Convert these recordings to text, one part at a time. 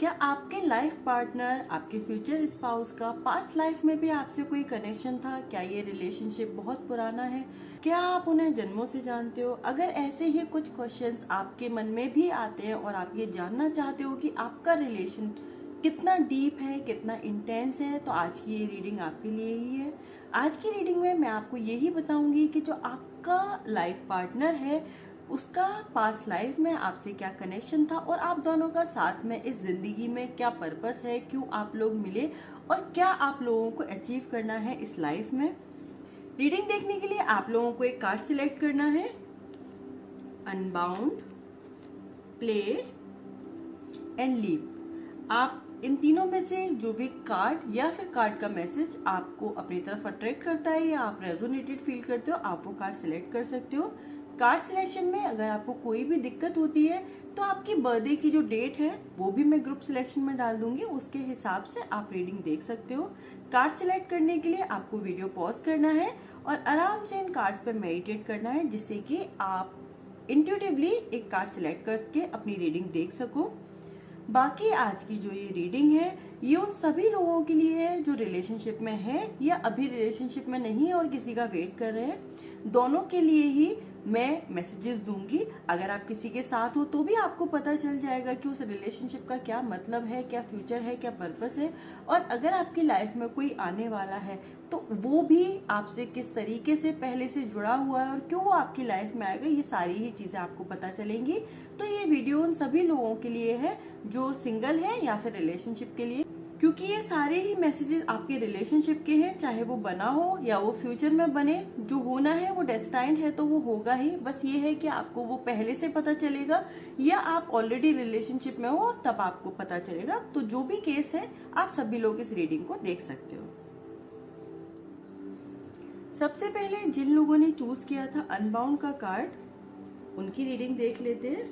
क्या आपके life partner, आपके फ्यूचर स्पाउस का पास्ट लाइफ में भी आपसे कोई कनेक्शन था? क्या ये रिलेशनशिप बहुत पुराना है? क्या आप उन्हें जन्मों से जानते हो? अगर ऐसे ही कुछ क्वेश्चंस आपके मन में भी आते हैं और आप ये जानना चाहते हो कि आपका रिलेशन कितना डीप है, कितना इंटेंस है, तो आज की ये रीडिंग आपके लिए ही है। आज की रीडिंग में मैं आपको यही बताऊंगी कि जो आपका लाइफ पार्टनर है उसका पास्ट लाइफ में आपसे क्या कनेक्शन था और आप दोनों का साथ में इस जिंदगी में क्या पर्पस है, क्यों आप लोग मिले और क्या आप लोगों को अचीव करना है इस लाइफ में। रीडिंग देखने के लिए आप लोगों को एक कार्ड सिलेक्ट करना है। Unbound, play and leave. आप इन तीनों में से जो भी कार्ड या फिर कार्ड का मैसेज आपको अपनी तरफ अट्रैक्ट करता है या आप रेजोनेटेड फील करते हो, आप वो कार्ड सिलेक्ट कर सकते हो। कार्ड सिलेक्शन में अगर आपको कोई भी दिक्कत होती है तो आपकी बर्थडे की जो डेट है वो भी मैं ग्रुप सिलेक्शन में डाल दूंगी, उसके हिसाब से आप रीडिंग देख सकते हो। कार्ड सिलेक्ट करने के लिए आपको वीडियो पॉज करना है और आराम से इन कार्ड्स पे मेडिटेट करना है, जिससे कि आप इंट्यूटिवली एक कार्ड सिलेक्ट करके अपनी रीडिंग देख सको। बाकी आज की जो ये रीडिंग है ये उन सभी लोगों के लिए है जो रिलेशनशिप में है या अभी रिलेशनशिप में नहीं है और किसी का वेट कर रहे हैं। दोनों के लिए ही मैं मैसेजेस दूंगी। अगर आप किसी के साथ हो तो भी आपको पता चल जाएगा कि उस रिलेशनशिप का क्या मतलब है, क्या फ्यूचर है, क्या पर्पस है। और अगर आपकी लाइफ में कोई आने वाला है तो वो भी आपसे किस तरीके से पहले से जुड़ा हुआ है और क्यों वो आपकी लाइफ में आएगा, ये सारी ही चीजें आपको पता चलेंगी। तो ये वीडियो उन सभी लोगों के लिए है जो सिंगल है या फिर रिलेशनशिप के लिए, क्योंकि ये सारे ही मैसेजेस आपके रिलेशनशिप के हैं, चाहे वो बना हो या वो फ्यूचर में बने। जो होना है वो डेस्टाइंड है तो वो होगा ही। बस ये है कि आपको वो पहले से पता चलेगा या आप ऑलरेडी रिलेशनशिप में हो तब आपको पता चलेगा। तो जो भी केस है आप सभी लोग इस रीडिंग को देख सकते हो। सबसे पहले जिन लोगों ने चूज किया था अनबाउंड का कार्ड, उनकी रीडिंग देख लेते हैं।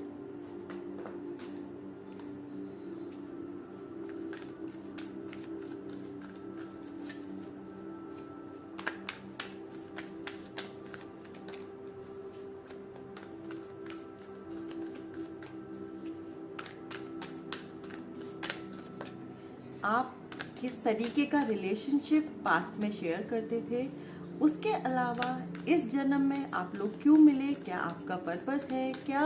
आप किस तरीके का रिलेशनशिप पास्ट में शेयर करते थे, उसके अलावा इस जन्म में आप लोग क्यों मिले, क्या आपका पर्पस है, क्या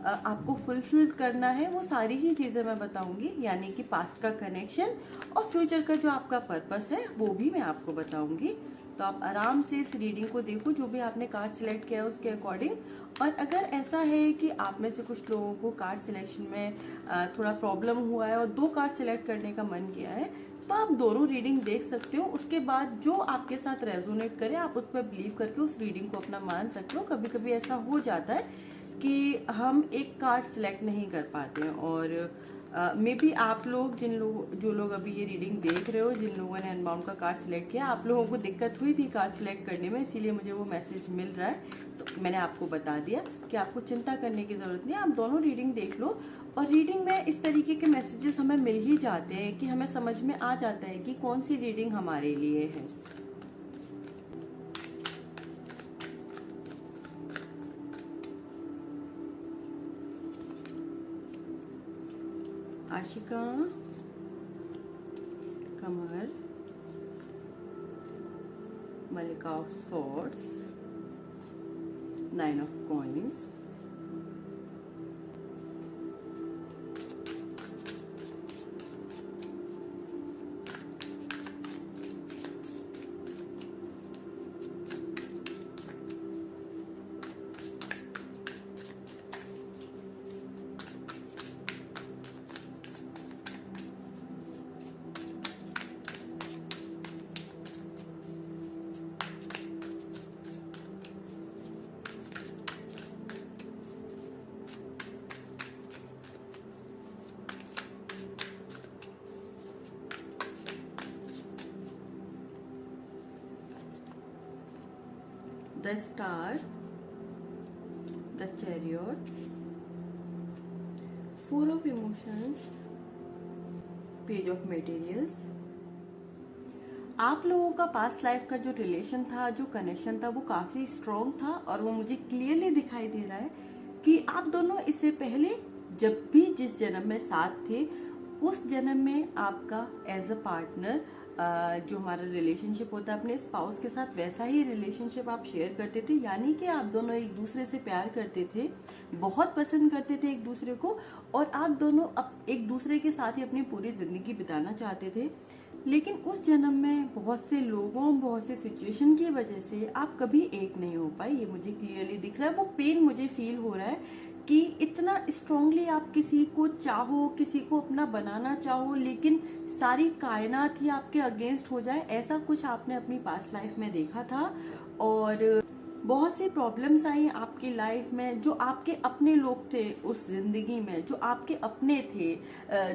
आपको फुलफिल करना है, वो सारी ही चीजें मैं बताऊंगी। यानी कि पास्ट का कनेक्शन और फ्यूचर का जो आपका पर्पस है वो भी मैं आपको बताऊंगी। तो आप आराम से इस रीडिंग को देखो, जो भी आपने कार्ड सिलेक्ट किया है उसके अकॉर्डिंग। और अगर ऐसा है कि आप में से कुछ लोगों को कार्ड सिलेक्शन में थोड़ा प्रॉब्लम हुआ है और दो कार्ड सिलेक्ट करने का मन किया है, तो आप दोनों रीडिंग देख सकते हो। उसके बाद जो आपके साथ रेजोनेट करे आप उस पर बिलीव करके उस रीडिंग को अपना मान सकते हो। कभी कभी ऐसा हो जाता है कि हम एक कार्ड सिलेक्ट नहीं कर पाते हैं और मे बी आप लोग जो लोग अभी ये रीडिंग देख रहे हो, जिन लोगों ने अनबाउंड का कार्ड सिलेक्ट किया, आप लोगों को दिक्कत हुई थी कार्ड सिलेक्ट करने में, इसीलिए मुझे वो मैसेज मिल रहा है। तो मैंने आपको बता दिया कि आपको चिंता करने की जरूरत नहीं है, आप दोनों रीडिंग देख लो। और रीडिंग में इस तरीके के मैसेजेस हमें मिल ही जाते हैं कि हमें समझ में आ जाता है कि कौन सी रीडिंग हमारे लिए है। आशिका, कमर, मलिका of swords, 9 of coins, the star, the chariot, 4 of emotions, page of materials. आप लोगों का पास्ट लाइफ का जो रिलेशन था, जो कनेक्शन था, वो काफी स्ट्रॉन्ग था और वो मुझे क्लियरली दिखाई दे रहा है कि आप दोनों इससे पहले जब भी जिस जन्म में साथ थे उस जन्म में आपका एज अ पार्टनर जो हमारा रिलेशनशिप होता है अपने स्पाउस के साथ, वैसा ही रिलेशनशिप आप शेयर करते थे, यानी कि आप दोनों एक दूसरे से प्यार करते थे, बहुत पसंद करते थे एक दूसरे को, और आप दोनों एक दूसरे के साथ ही अपनी पूरी जिंदगी बिताना चाहते थे। लेकिन उस जन्म में बहुत से लोगों, बहुत से सिचुएशन की वजह से आप कभी एक नहीं हो पाए। ये मुझे क्लियरली दिख रहा है, वो पेन मुझे फील हो रहा है कि इतना स्ट्रांगली आप किसी को चाहो, किसी को अपना बनाना चाहो, लेकिन सारी कायनात ही आपके अगेंस्ट हो जाए, ऐसा कुछ आपने अपनी पास्ट लाइफ में देखा था। और बहुत सी प्रॉब्लम्स आई आपकी लाइफ में, जो आपके अपने लोग थे उस जिंदगी में, जो आपके अपने थे,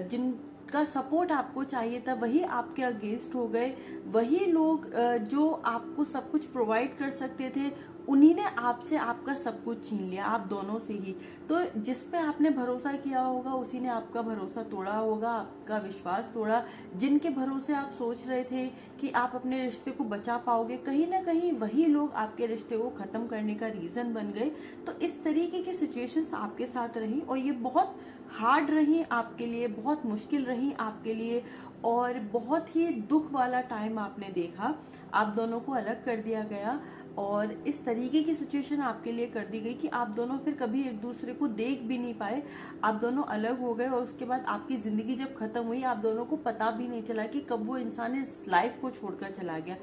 जिनका सपोर्ट आपको चाहिए था, वही आपके अगेंस्ट हो गए। वही लोग जो आपको सब कुछ प्रोवाइड कर सकते थे, उन्हीं ने आपसे आपका सब कुछ छीन लिया, आप दोनों से ही। तो जिस पे आपने भरोसा किया होगा, उसी ने आपका भरोसा तोड़ा होगा, आपका विश्वास तोड़ा। जिनके भरोसे आप सोच रहे थे कि आप अपने रिश्ते को बचा पाओगे, कहीं ना कहीं वही लोग आपके रिश्ते को खत्म करने का रीजन बन गए। तो इस तरीके की सिचुएशंस आपके साथ रही, और ये बहुत हार्ड रही आपके लिए, बहुत मुश्किल रही आपके लिए, और बहुत ही दुख वाला टाइम आपने देखा। आप दोनों को अलग कर दिया गया, और इस तरीके की सिचुएशन आपके लिए कर दी गई कि आप दोनों फिर कभी एक दूसरे को देख भी नहीं पाए। आप दोनों अलग हो गए, और उसके बाद आपकी जिंदगी जब खत्म हुई, आप दोनों को पता भी नहीं चला कि कब वो इंसान इस लाइफ को छोड़कर चला गया।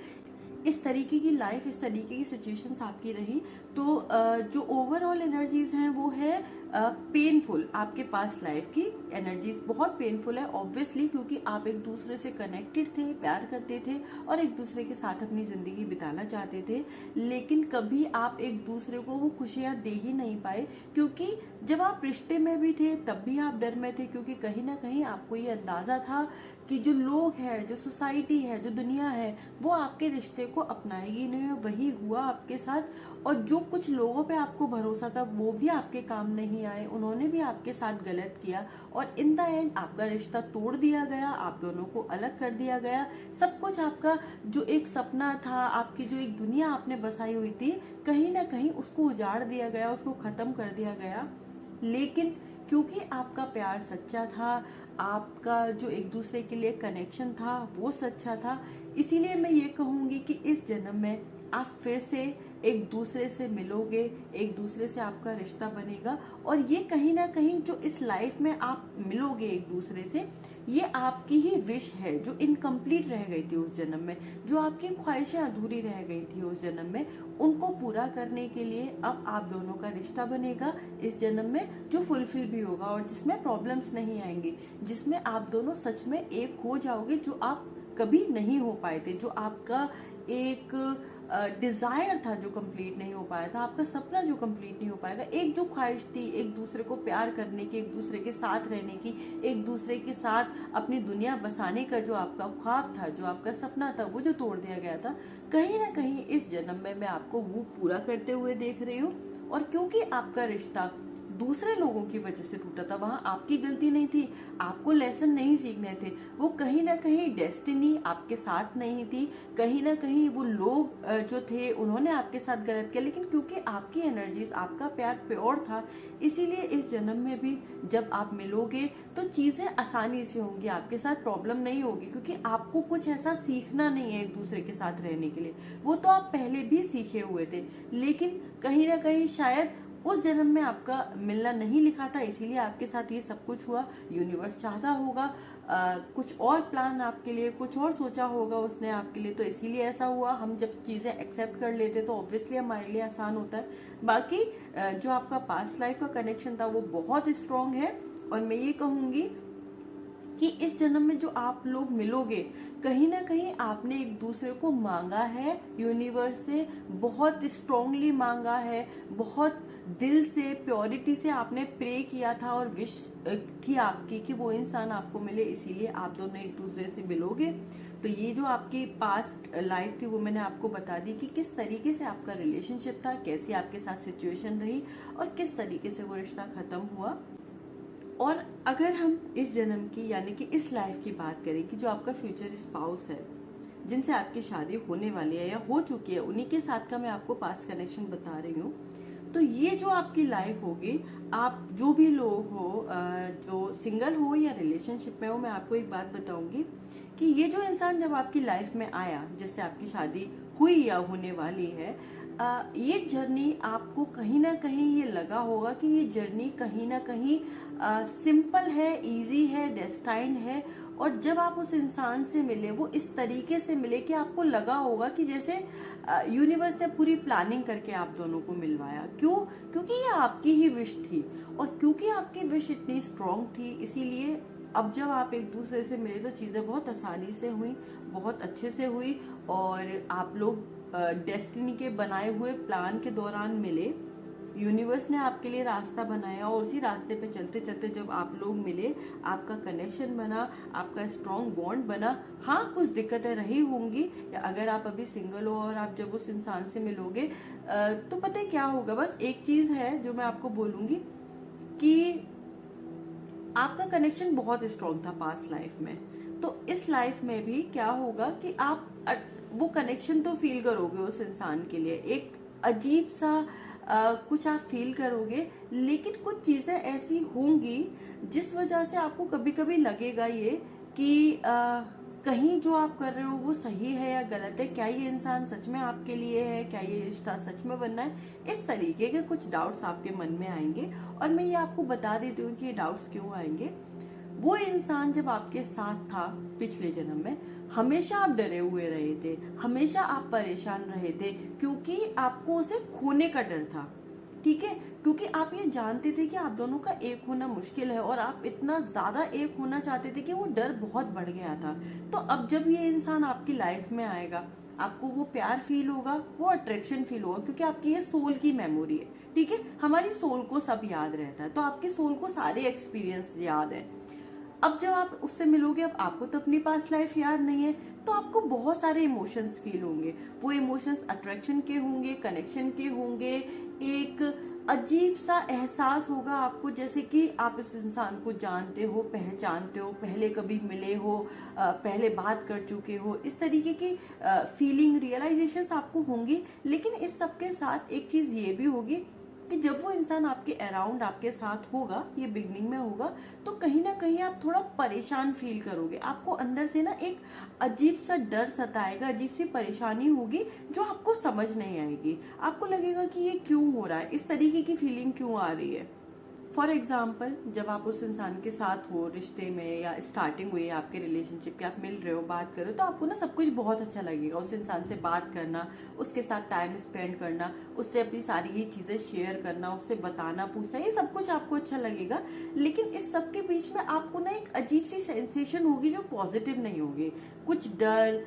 इस तरीके की लाइफ, इस तरीके की सिचुएशंस आपकी रही। तो जो ओवरऑल एनर्जीज हैं वो है पेनफुल। आपके पास लाइफ की एनर्जीज बहुत पेनफुल है, ऑब्वियसली, क्योंकि आप एक दूसरे से कनेक्टेड थे, प्यार करते थे, और एक दूसरे के साथ अपनी जिंदगी बिताना चाहते थे। लेकिन कभी आप एक दूसरे को वो खुशियां दे ही नहीं पाए, क्योंकि जब आप रिश्ते में भी थे तब भी आप डर में थे, क्योंकि कहीं ना कहीं आपको ये अंदाजा था कि जो लोग हैं, जो सोसाइटी है, जो दुनिया है, वो आपके रिश्ते को अपनाएगी नहीं। वही हुआ आपके साथ, और जो कुछ लोगों पे आपको भरोसा था वो भी आपके काम नहीं आए, उन्होंने भी आपके साथ गलत किया, और इन द एंड आपका रिश्ता तोड़ दिया गया, आप दोनों को अलग कर दिया गया। सब कुछ आपका जो एक सपना था, आपकी जो एक दुनिया आपने बसाई हुई थी, कहीं ना कहीं उसको उजाड़ दिया गया, उसको खत्म कर दिया गया। लेकिन क्योंकि आपका प्यार सच्चा था, आपका जो एक दूसरे के लिए कनेक्शन था वो सच्चा था, इसीलिए मैं ये कहूंगी कि इस जन्म में आप फिर से एक दूसरे से मिलोगे, एक दूसरे से आपका रिश्ता बनेगा। और ये कहीं ना कहीं जो इस लाइफ में आप मिलोगे एक दूसरे से, ये आपकी ही विश है जो इनकम्प्लीट रह गई थी उस जन्म में, जो आपकी ख्वाहिशें अधूरी रह गई थी उस जन्म में, उनको पूरा करने के लिए अब आप दोनों का रिश्ता बनेगा इस जन्म में, जो फुलफिल भी होगा, और जिसमें प्रॉब्लम्स नहीं आएंगी, जिसमें आप दोनों सच में एक हो जाओगे, जो आप कभी नहीं हो पाए थे, जो आपका एक डिजायर था जो कंप्लीट नहीं हो पाया था, आपका सपना जो कंप्लीट नहीं हो पाएगा, एक जो ख्वाहिश थी एक दूसरे को प्यार करने की, एक दूसरे के साथ रहने की, एक दूसरे के साथ अपनी दुनिया बसाने का जो आपका ख्वाब था, जो आपका सपना था, वो जो तोड़ दिया गया था, कहीं ना कहीं इस जन्म में मैं आपको वो पूरा करते हुए देख रही हूँ। और क्योंकि आपका रिश्ता दूसरे लोगों की वजह से टूटा था, वहां आपकी गलती नहीं थी, आपको लेसन नहीं सीखने थे, वो कहीं ना कहीं डेस्टिनी आपके साथ नहीं थी, कहीं ना कहीं वो लोग जो थे उन्होंने आपके साथ गलत किया। लेकिन क्योंकि आपकी एनर्जीज, आपका प्यार प्योर था, इसीलिए इस जन्म में भी जब आप मिलोगे तो चीजें आसानी से होंगी, आपके साथ प्रॉब्लम नहीं होगी, क्योंकि आपको कुछ ऐसा सीखना नहीं है एक दूसरे के साथ रहने के लिए, वो तो आप पहले भी सीखे हुए थे। लेकिन कहीं ना कहीं शायद उस जन्म में आपका मिलना नहीं लिखा था, इसीलिए आपके साथ ये सब कुछ हुआ। यूनिवर्स चाहता होगा कुछ और प्लान आपके लिए, कुछ और सोचा होगा उसने आपके लिए, तो इसीलिए ऐसा हुआ। हम जब चीजें एक्सेप्ट कर लेते तो ऑब्वियसली हमारे लिए आसान होता है। बाकी जो आपका पास्ट लाइफ का कनेक्शन था वो बहुत स्ट्रांग है, और मैं ये कहूंगी कि इस जन्म में जो आप लोग मिलोगे, कहीं ना कहीं आपने एक दूसरे को मांगा है यूनिवर्स से, बहुत स्ट्रांगली मांगा है, बहुत दिल से, प्योरिटी से आपने प्रे किया था और विश थी आपकी कि वो इंसान आपको मिले, इसीलिए आप दोनों एक दूसरे से मिलोगे। तो ये जो आपकी पास्ट लाइफ थी वो मैंने आपको बता दी कि किस तरीके से आपका रिलेशनशिप था, कैसी आपके साथ सिचुएशन रही, और किस तरीके से वो रिश्ता खत्म हुआ। और अगर हम इस जन्म की यानी कि इस लाइफ की बात करें कि जो आपका फ्यूचर स्पाउस है, जिनसे आपकी शादी होने वाली है या हो चुकी है, उन्हीं के साथ का मैं आपको पास्ट कनेक्शन बता रही हूँ। तो ये जो आपकी लाइफ होगी, आप जो भी लोग हो, जो सिंगल हो या रिलेशनशिप में हो, मैं आपको एक बात बताऊंगी कि ये जो इंसान जब आपकी लाइफ में आया, जैसे आपकी शादी हुई या होने वाली है, ये जर्नी आपको कहीं ना कहीं ये लगा होगा कि ये जर्नी कहीं ना कहीं सिंपल है, इजी है, डेस्टाइंड है। और जब आप उस इंसान से मिले, वो इस तरीके से मिले कि आपको लगा होगा कि जैसे यूनिवर्स ने पूरी प्लानिंग करके आप दोनों को मिलवाया। क्यों? क्योंकि ये आपकी ही विश थी, और क्योंकि आपकी विश इतनी स्ट्रांग थी, इसीलिए अब जब आप एक दूसरे से मिले तो चीजें बहुत आसानी से हुई, बहुत अच्छे से हुई, और आप लोग डेस्टिनी के बनाए हुए प्लान के दौरान मिले। यूनिवर्स ने आपके लिए रास्ता बनाया, और उसी रास्ते पे चलते चलते जब आप लोग मिले, आपका कनेक्शन बना, आपका स्ट्रॉन्ग बॉन्ड बना। हाँ, कुछ दिक्कतें रही होंगी, या अगर आप अभी सिंगल हो और आप जब उस इंसान से मिलोगे तो पता है क्या होगा। बस एक चीज है जो मैं आपको बोलूंगी कि आपका कनेक्शन बहुत स्ट्रॉन्ग था पास्ट लाइफ में, तो इस लाइफ में भी क्या होगा कि आप वो कनेक्शन तो फील करोगे उस इंसान के लिए, एक अजीब सा कुछ आप फील करोगे, लेकिन कुछ चीजें ऐसी होंगी जिस वजह से आपको कभी कभी लगेगा ये कि कहीं जो आप कर रहे हो वो सही है या गलत है, क्या ये इंसान सच में आपके लिए है, क्या ये रिश्ता सच में बनना है। इस तरीके के कुछ डाउट्स आपके मन में आएंगे, और मैं ये आपको बता देती हूँ कि ये डाउट्स क्यों आएंगे। वो इंसान जब आपके साथ था पिछले जन्म में, हमेशा आप डरे हुए रहे थे, हमेशा आप परेशान रहे थे, क्योंकि आपको उसे खोने का डर था। ठीक है, क्योंकि आप ये जानते थे कि आप दोनों का एक होना मुश्किल है, और आप इतना ज्यादा एक होना चाहते थे कि वो डर बहुत बढ़ गया था। तो अब जब ये इंसान आपकी लाइफ में आएगा, आपको वो प्यार फील होगा, वो अट्रैक्शन फील होगा, क्योंकि आपकी ये सोल की मेमोरी है। ठीक है, हमारी सोल को सब याद रहता है, तो आपकी सोल को सारे एक्सपीरियंस याद है। अब जब आप उससे मिलोगे, अब आपको तो अपनी पास्ट लाइफ याद नहीं है, तो आपको बहुत सारे इमोशंस फील होंगे। वो इमोशंस अट्रैक्शन के होंगे, कनेक्शन के होंगे, एक अजीब सा एहसास होगा आपको, जैसे कि आप इस इंसान को जानते हो, पहचानते हो, पहले कभी मिले हो, पहले बात कर चुके हो, इस तरीके की फीलिंग, रियलाइजेशंस आपको होंगी। लेकिन इस सब के साथ एक चीज ये भी होगी कि जब वो इंसान आपके अराउंड, आपके साथ होगा, ये बिगनिंग में होगा, तो कहीं ना कहीं आप थोड़ा परेशान फील करोगे। आपको अंदर से ना एक अजीब सा डर सताएगा, अजीब सी परेशानी होगी जो आपको समझ नहीं आएगी। आपको लगेगा कि ये क्यों हो रहा है, इस तरीके की फीलिंग क्यों आ रही है। फॉर एग्जाम्पल, जब आप उस इंसान के साथ हो रिश्ते में, या स्टार्टिंग हुई है आपके रिलेशनशिप की, आप मिल रहे हो, बात कर रहे हो, तो आपको ना सब कुछ बहुत अच्छा लगेगा। उस इंसान से बात करना, उसके साथ टाइम स्पेंड करना, उससे अपनी सारी ये चीजें शेयर करना, उससे बताना, पूछना, ये सब कुछ आपको अच्छा लगेगा। लेकिन इस सब के बीच में आपको ना एक अजीब सी सेंसेशन होगी जो पॉजिटिव नहीं होगी, कुछ डर,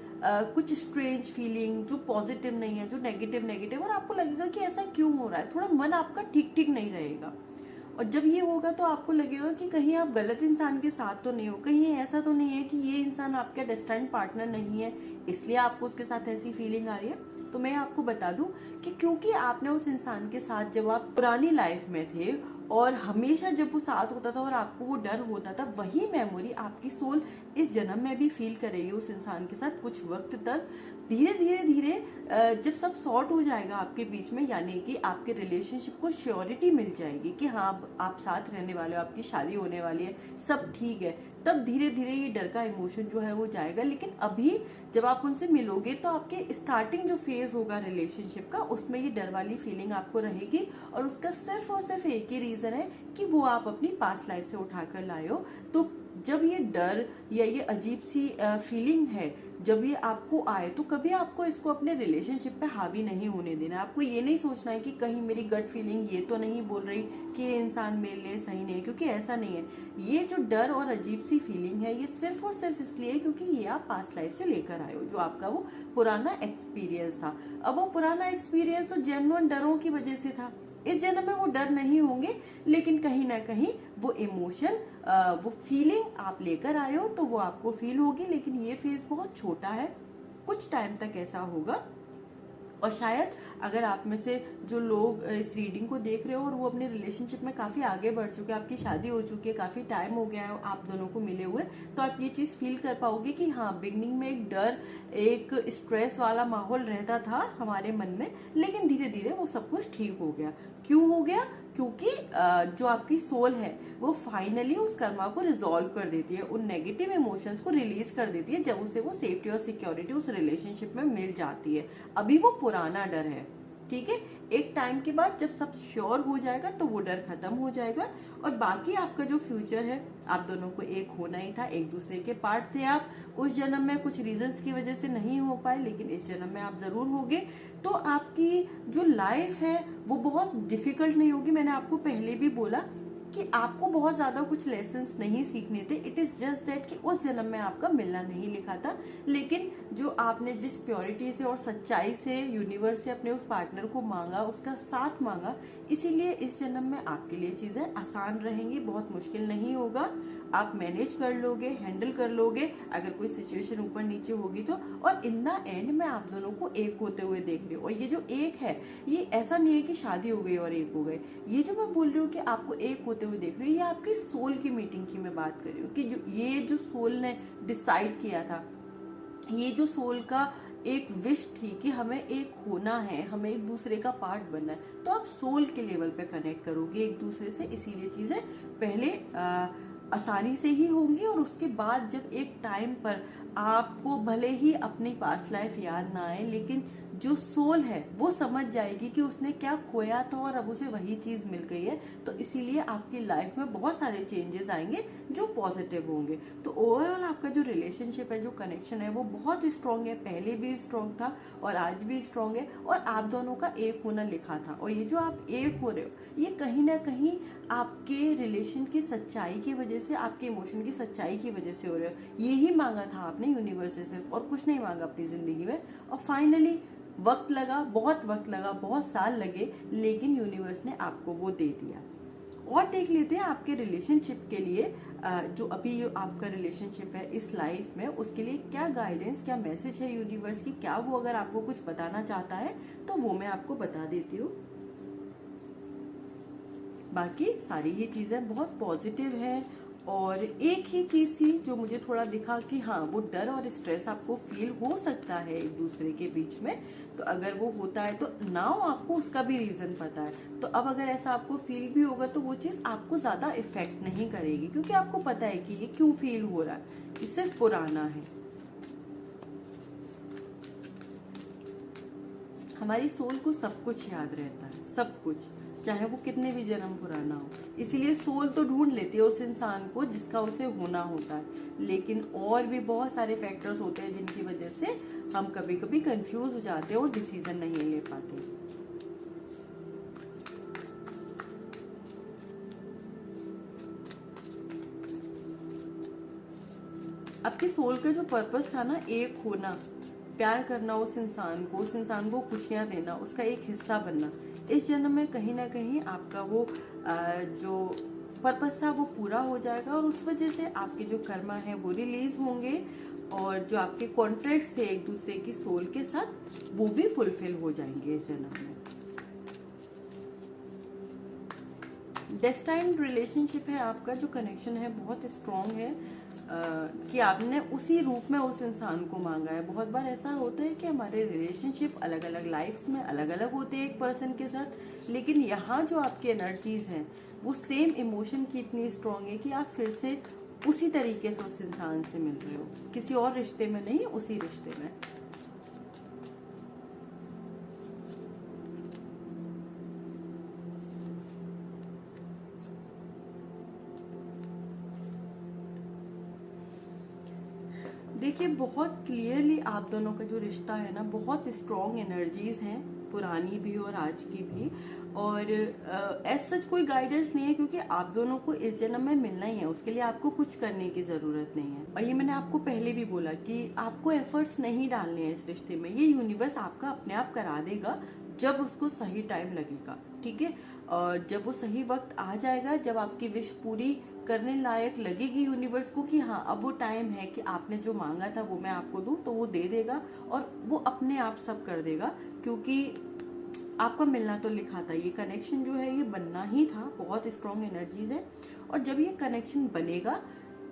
कुछ स्ट्रेंज फीलिंग जो पॉजिटिव नहीं है, जो नेगेटिव, और आपको लगेगा कि ऐसा क्यों हो रहा है, थोड़ा मन आपका ठीक नहीं रहेगा। और जब ये होगा तो आपको लगेगा कि कहीं आप गलत इंसान के साथ तो नहीं हो, कहीं ऐसा तो नहीं है कि ये इंसान आपका डेस्टाइन्ड पार्टनर नहीं है, इसलिए आपको उसके साथ ऐसी फीलिंग आ रही है। तो मैं आपको बता दूं कि क्योंकि आपने उस इंसान के साथ जब आप पुरानी लाइफ में थे, और हमेशा जब वो साथ होता था और आपको वो डर होता था, वही मेमोरी आपकी सोल इस जन्म में भी फील करेगी उस इंसान के साथ कुछ वक्त तक। धीरे जब सब सॉर्ट हो जाएगा आपके बीच में, यानी कि आपके रिलेशनशिप को श्योरिटी मिल जाएगी कि हाँ आप साथ रहने वाले हो, आपकी शादी होने वाली है, सब ठीक है, तब धीरे ये डर का इमोशन जो है वो जाएगा। लेकिन अभी जब आप उनसे मिलोगे तो आपके स्टार्टिंग जो फेज होगा रिलेशनशिप का, उसमें ये डर वाली फीलिंग आपको रहेगी, और उसका सिर्फ और सिर्फ एक ही रीजन है कि वो आप अपनी पास्ट लाइफ से उठाकर लाए हो। तो जब ये डर या ये अजीब सी फीलिंग है, जब ये आपको आए, तो कभी आपको इसको अपने रिलेशनशिप पे हावी नहीं होने देना। आपको ये नहीं सोचना है कि कहीं मेरी गट फीलिंग ये तो नहीं बोल रही कि ये इंसान मेरे लिए सही नहीं है, क्योंकि ऐसा नहीं है। ये जो डर और अजीब सी फीलिंग है, ये सिर्फ और सिर्फ इसलिए क्योंकि ये आप पास्ट लाइफ से लेकर आए हो, जो आपका वो पुराना एक्सपीरियंस था। अब वो पुराना एक्सपीरियंस तो जेन्युइन डरों की वजह से था। इस जन्म में वो डर नहीं होंगे, लेकिन कहीं ना कहीं वो इमोशन, वो फीलिंग आप लेकर आए हो, तो वो आपको फील होगी। लेकिन ये फेज बहुत छोटा है, कुछ टाइम तक ऐसा होगा, और शायद अगर आप में से जो लोग इस रीडिंग को देख रहे हो और वो अपने रिलेशनशिप में काफी आगे बढ़ चुके हैं, आपकी शादी हो चुकी है, काफी टाइम हो गया है आप दोनों को मिले हुए, तो आप ये चीज फील कर पाओगे कि हाँ, बिगनिंग में एक डर, एक स्ट्रेस वाला माहौल रहता था हमारे मन में, लेकिन धीरे धीरे वो सब कुछ ठीक हो गया। क्यों हो गया? क्योंकि जो आपकी सोल है वो फाइनली उस कर्मा को रिजॉल्व कर देती है, उन नेगेटिव इमोशंस को रिलीज कर देती है जब उसे वो सेफ्टी और सिक्योरिटी उस रिलेशनशिप में मिल जाती है। अभी वो पुराना डर है, ठीक है। एक टाइम के बाद जब सब श्योर हो जाएगा तो वो डर खत्म हो जाएगा, और बाकी आपका जो फ्यूचर है, आप दोनों को एक होना ही था, एक दूसरे के पार्ट थे आप। उस जन्म में कुछ रीजंस की वजह से नहीं हो पाए, लेकिन इस जन्म में आप जरूर होगे। तो आपकी जो लाइफ है वो बहुत डिफिकल्ट नहीं होगी। मैंने आपको पहले भी बोला कि आपको बहुत ज्यादा कुछ लेसन्स नहीं सीखने थे। इट इज जस्ट दैट कि उस जन्म में आपका मिलना नहीं लिखा था, लेकिन जो आपने जिस प्योरिटी से और सच्चाई से यूनिवर्स से अपने उस पार्टनर को मांगा, उसका साथ मांगा, इसीलिए इस जन्म में आपके लिए चीजें आसान रहेंगी, बहुत मुश्किल नहीं होगा। आप मैनेज कर लोगे, हैंडल कर लोगे अगर कोई सिचुएशन ऊपर नीचे होगी तो। और इन द एंड मैं आप दोनों को एक होते हुए देख रही हूँ। और ये जो एक है, ये ऐसा नहीं है कि शादी हो गई और एक हो गए। ये जो मैं बोल रही हूँ कि आपको एक होते हुए देख रही हूँ, ये आपकी सोल की मीटिंग की मैं बात कर रही हूँ कि ये जो सोल ने डिसाइड किया था, ये जो सोल का एक विश थी कि हमें एक होना है, हमें एक दूसरे का पार्ट बनना है, तो आप सोल के लेवल पे कनेक्ट करोगे एक दूसरे से। इसीलिए चीजें पहले आसानी से ही होंगी, और उसके बाद जब एक टाइम पर आपको भले ही अपनी पास्ट लाइफ याद ना आए, लेकिन जो सोल है वो समझ जाएगी कि उसने क्या खोया था और अब उसे वही चीज मिल गई है। तो इसीलिए आपकी लाइफ में बहुत सारे चेंजेस आएंगे जो पॉजिटिव होंगे। तो ओवरऑल आपका जो रिलेशनशिप है, जो कनेक्शन है, वो बहुत स्ट्रांग है, पहले भी स्ट्रांग था और आज भी स्ट्रांग है, और आप दोनों का एक होना लिखा था। और ये जो आप एक हो रहे हो, ये कहीं ना कहीं आपके रिलेशन की सच्चाई की वजह से, आपके इमोशन की सच्चाई की वजह से हो रहे हो। यही मांगा था आपने यूनिवर्स से, और कुछ नहीं मांगा अपनी जिंदगी में। और फाइनली वक्त लगा, बहुत वक्त लगा, बहुत साल लगे, लेकिन यूनिवर्स ने आपको वो दे दिया। और देख लेते हैं आपके रिलेशनशिप के लिए, जो अभी आपका रिलेशनशिप है इस लाइफ में, उसके लिए क्या गाइडेंस, क्या मैसेज है यूनिवर्स की, क्या वो अगर आपको कुछ बताना चाहता है तो वो मैं आपको बता देती हूँ। बाकी सारी ही चीजें बहुत पॉजिटिव है। और एक ही चीज थी जो मुझे थोड़ा दिखा कि हाँ, वो डर और स्ट्रेस आपको फील हो सकता है एक दूसरे के बीच में। तो अगर वो होता है तो नाउ आपको उसका भी रीजन पता है। तो अब अगर ऐसा आपको फील भी होगा तो वो चीज आपको ज्यादा इफेक्ट नहीं करेगी, क्योंकि आपको पता है कि ये क्यों फील हो रहा है, ये सिर्फ पुराना है। हमारी सोल को सब कुछ याद रहता है, सब कुछ, चाहे वो कितने भी जन्म पुराना हो। इसीलिए सोल तो ढूंढ लेती है उस इंसान को जिसका उसे होना होता है। लेकिन और भी बहुत सारे फैक्टर्स होते हैं जिनकी वजह से हम कभी कभी कंफ्यूज हो जाते हैं और डिसीजन नहीं ले पाते। आपके सोल का जो पर्पस था ना, एक होना, प्यार करना उस इंसान को खुशियां देना, उसका एक हिस्सा बनना, इस जन्म में कहीं ना कहीं आपका वो जो पर्पस था वो पूरा हो जाएगा। और उस वजह से आपके जो कर्मा है वो रिलीज होंगे, और जो आपके कॉन्ट्रैक्ट्स थे एक दूसरे की सोल के साथ वो भी फुलफिल हो जाएंगे इस जन्म में। डेस्टाइन्ड रिलेशनशिप है आपका, जो कनेक्शन है बहुत स्ट्रांग है, कि आपने उसी रूप में उस इंसान को मांगा है। बहुत बार ऐसा होता है कि हमारे रिलेशनशिप अलग अलग लाइफ्स में अलग अलग होते हैं एक पर्सन के साथ, लेकिन यहाँ जो आपकी एनर्जीज हैं वो सेम इमोशन की इतनी स्ट्रांग है कि आप फिर से उसी तरीके से उस इंसान से मिल रहे हो, किसी और रिश्ते में नहीं, उसी रिश्ते में। देखिए, बहुत क्लियरली आप दोनों का जो रिश्ता है ना, बहुत स्ट्रॉन्ग एनर्जीज हैं, पुरानी भी और आज की भी। और एज सच कोई गाइडेंस नहीं है, क्योंकि आप दोनों को इस जन्म में मिलना ही है, उसके लिए आपको कुछ करने की जरूरत नहीं है। और ये मैंने आपको पहले भी बोला कि आपको एफर्ट्स नहीं डालने हैं इस रिश्ते में, ये यूनिवर्स आपका अपने आप करा देगा। जब उसको सही टाइम लगेगा, ठीक है। और जब वो सही वक्त आ जाएगा, जब आपकी विश पूरी करने लायक लगेगी यूनिवर्स को कि हाँ अब वो टाइम है कि आपने जो मांगा था वो मैं आपको दूं, तो वो दे देगा और वो अपने आप सब कर देगा, क्योंकि आपका मिलना तो लिखा था। ये कनेक्शन जो है ये बनना ही था, बहुत स्ट्रॉन्ग एनर्जीज है। और जब ये कनेक्शन बनेगा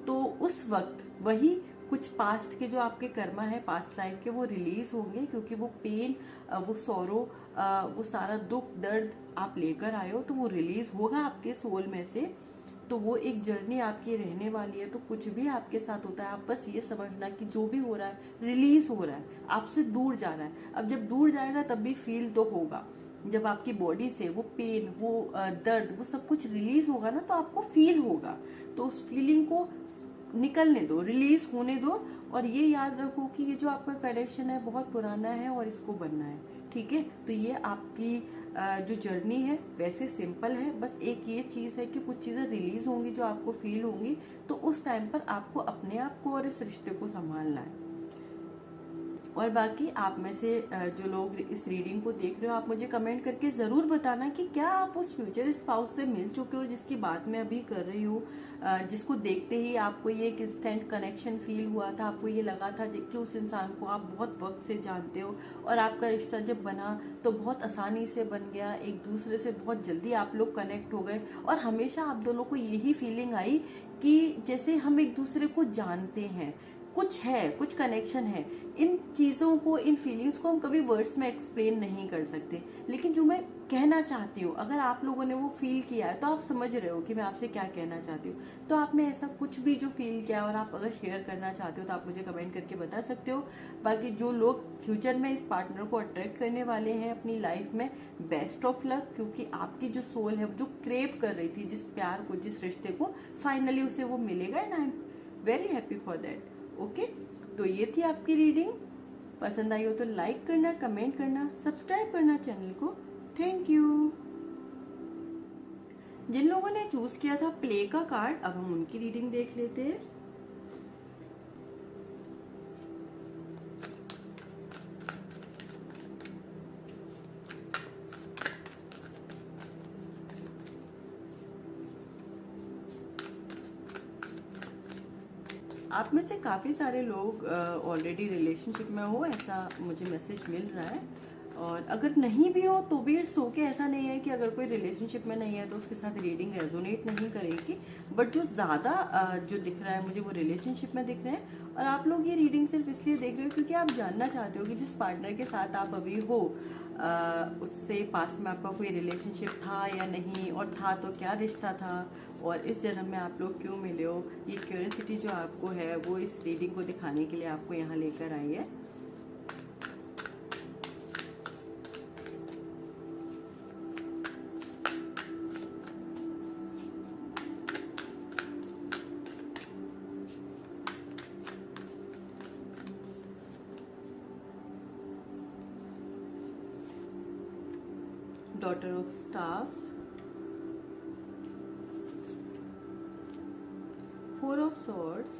तो उस वक्त वही कुछ पास्ट के जो आपके कर्मा है, पास्ट लाइफ के, वो रिलीज होंगे, क्योंकि वो पेन, वो सौरो, वो सारा दुख दर्द आप लेकर आए हो, तो वो रिलीज होगा आपके सोल में से। तो वो एक जर्नी आपकी रहने वाली है। तो कुछ भी आपके साथ होता है, आप बस ये समझना कि जो भी हो रहा है रिलीज हो रहा है, आपसे दूर जा रहा है। अब जब दूर जाएगा तब भी फील तो होगा, जब आपकी बॉडी से वो पेन, वो दर्द, वो सब कुछ रिलीज होगा ना, तो आपको फील होगा। तो उस फीलिंग को निकलने दो, रिलीज होने दो। और ये याद रखो कि ये जो आपका कनेक्शन है बहुत पुराना है और इसको बनना है, ठीक है। तो ये आपकी जो जर्नी है वैसे सिंपल है, बस एक ये चीज है कि कुछ चीजें रिलीज होंगी जो आपको फील होंगी, तो उस टाइम पर आपको अपने आप को और इस रिश्ते को संभालना है। और बाकी आप में से जो लोग इस रीडिंग को देख रहे हो, आप मुझे कमेंट करके जरूर बताना कि क्या आप उस फ्यूचर स्पाउस से मिल चुके हो जिसकी बात मैं अभी कर रही हूँ, जिसको देखते ही आपको ये एक इंस्टेंट कनेक्शन फील हुआ था, आपको ये लगा था कि उस इंसान को आप बहुत वक्त से जानते हो और आपका रिश्ता जब बना तो बहुत आसानी से बन गया, एक दूसरे से बहुत जल्दी आप लोग कनेक्ट हो गए और हमेशा आप दोनों को यही फीलिंग आई कि जैसे हम एक दूसरे को जानते हैं, कुछ है, कुछ कनेक्शन है। इन चीजों को, इन फीलिंग्स को हम कभी वर्ड्स में एक्सप्लेन नहीं कर सकते, लेकिन जो मैं कहना चाहती हूँ, अगर आप लोगों ने वो फील किया है तो आप समझ रहे हो कि मैं आपसे क्या कहना चाहती हूँ। तो आपने ऐसा कुछ भी जो फील किया और आप अगर शेयर करना चाहते हो तो आप मुझे कमेंट करके बता सकते हो। बाकी जो लोग फ्यूचर में इस पार्टनर को अट्रैक्ट करने वाले हैं अपनी लाइफ में, बेस्ट ऑफ लक, क्योंकि आपकी जो सोल है जो क्रेव कर रही थी जिस प्यार को, जिस रिश्ते को, फाइनली उसे वो मिलेगा and I am very happy for that. Okay, तो ये थी आपकी रीडिंग। पसंद आई हो तो लाइक करना, कमेंट करना, सब्सक्राइब करना चैनल को। Thank you. जिन लोगों ने चूज किया था प्ले का कार्ड, अब हम उनकी रीडिंग देख लेते हैं। आप में से काफी सारे लोग ऑलरेडी रिलेशनशिप में हो, ऐसा मुझे मैसेज मिल रहा है। और अगर नहीं भी हो तो भी इट्स ओके, ऐसा नहीं है कि अगर कोई रिलेशनशिप में नहीं है तो उसके साथ रीडिंग रेजोनेट नहीं करेगी। बट जो ज्यादा जो दिख रहा है मुझे वो रिलेशनशिप में दिख रहे हैं। और आप लोग ये रीडिंग सिर्फ इसलिए देख रहे हो क्योंकि आप जानना चाहते हो कि जिस पार्टनर के साथ आप अभी हो उससे पास्ट में आपका कोई रिलेशनशिप था या नहीं, और था तो क्या रिश्ता था, और इस जन्म में आप लोग क्यों मिले हो। ये क्यूरियोसिटी जो आपको है वो इस रीडिंग को दिखाने के लिए आपको यहाँ लेकर आई है। Daughter of Staffs, Four of Swords,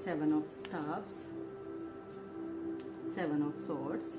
Seven of Staffs, Seven of Swords,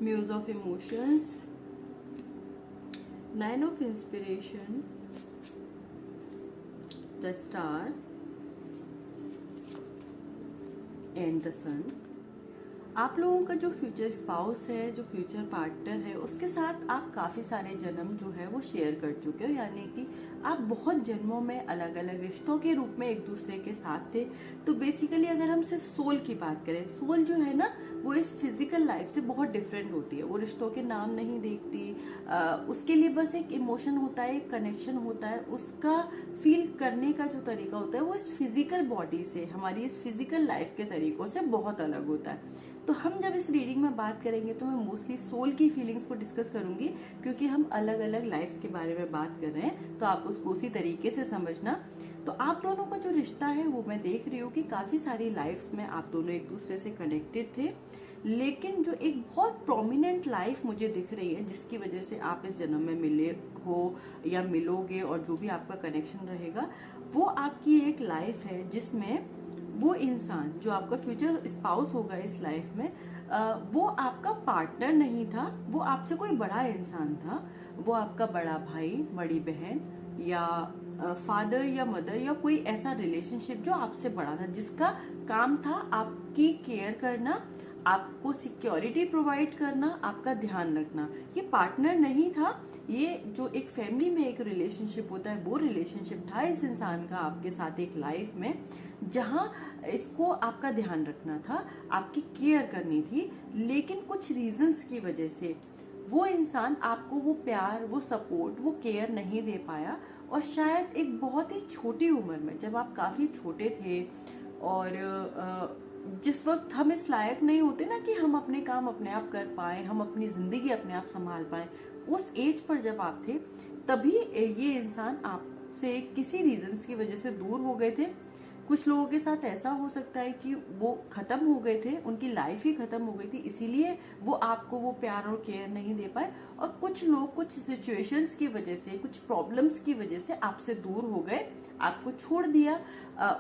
Muse of Emotions, Nine of Inspiration, the Star and the Sun. आप लोगों का जो फ्यूचर स्पाउस है, जो फ्यूचर पार्टनर है, उसके साथ आप काफी सारे जन्म जो है वो शेयर कर चुके हो, यानी कि आप बहुत जन्मों में अलग अलग रिश्तों के रूप में एक दूसरे के साथ थे। तो बेसिकली अगर हम सिर्फ सोल की बात करें, सोल जो है ना वो इस फिजिकल लाइफ से बहुत डिफरेंट होती है। वो रिश्तों के नाम नहीं देखती, उसके लिए बस एक इमोशन होता है, एक कनेक्शन होता है। उसका फील करने का जो तरीका होता है वो इस फिजिकल बॉडी से, हमारी इस फिजिकल लाइफ के तरीकों से बहुत अलग होता है। तो हम जब इस रीडिंग में बात करेंगे तो मैं मोस्टली सोल की फीलिंग्स को डिस्कस करूंगी, क्योंकि हम अलग अलग लाइफ्स के बारे में बात कर रहे हैं, तो आप उसको उसी तरीके से समझना। तो आप दोनों का जो रिश्ता है वो मैं देख रही हूँ कि काफी सारी लाइफ्स में आप दोनों एक दूसरे से कनेक्टेड थे, लेकिन जो एक बहुत प्रोमिनेंट लाइफ मुझे दिख रही है जिसकी वजह से आप इस जन्म में मिले हो या मिलोगे, और जो भी आपका कनेक्शन रहेगा, वो आपकी एक लाइफ है जिसमें वो इंसान जो आपका फ्यूचर स्पाउस होगा इस लाइफ में, वो आपका पार्टनर नहीं था, वो आपसे कोई बड़ा इंसान था। वो आपका बड़ा भाई, बड़ी बहन, या फादर या मदर, या कोई ऐसा रिलेशनशिप जो आपसे बड़ा था, जिसका काम था आपकी केयर करना, आपको सिक्योरिटी प्रोवाइड करना, आपका ध्यान रखना। ये पार्टनर नहीं था, ये जो एक फैमिली में एक रिलेशनशिप होता है वो रिलेशनशिप था इस इंसान का आपके साथ एक लाइफ में, जहां इसको आपका ध्यान रखना था, आपकी केयर करनी थी। लेकिन कुछ रीजंस की वजह से वो इंसान आपको वो प्यार, वो सपोर्ट, वो केयर नहीं दे पाया। और शायद एक बहुत ही छोटी उम्र में, जब आप काफी छोटे थे और जिस वक्त हम इस लायक नहीं होते ना कि हम अपने काम अपने आप कर पाए, हम अपनी जिंदगी अपने आप संभाल पाए, उस एज पर जब आप थे, तभी ये इंसान आपसे किसी रीजंस की वजह से दूर हो गए थे। कुछ लोगों के साथ ऐसा हो सकता है कि वो खत्म हो गए थे, उनकी लाइफ ही खत्म हो गई थी, इसीलिए वो आपको वो प्यार और केयर नहीं दे पाए। और कुछ लोग कुछ सिचुएशंस की वजह से, कुछ प्रॉब्लम्स की वजह से आपसे दूर हो गए, आपको छोड़ दिया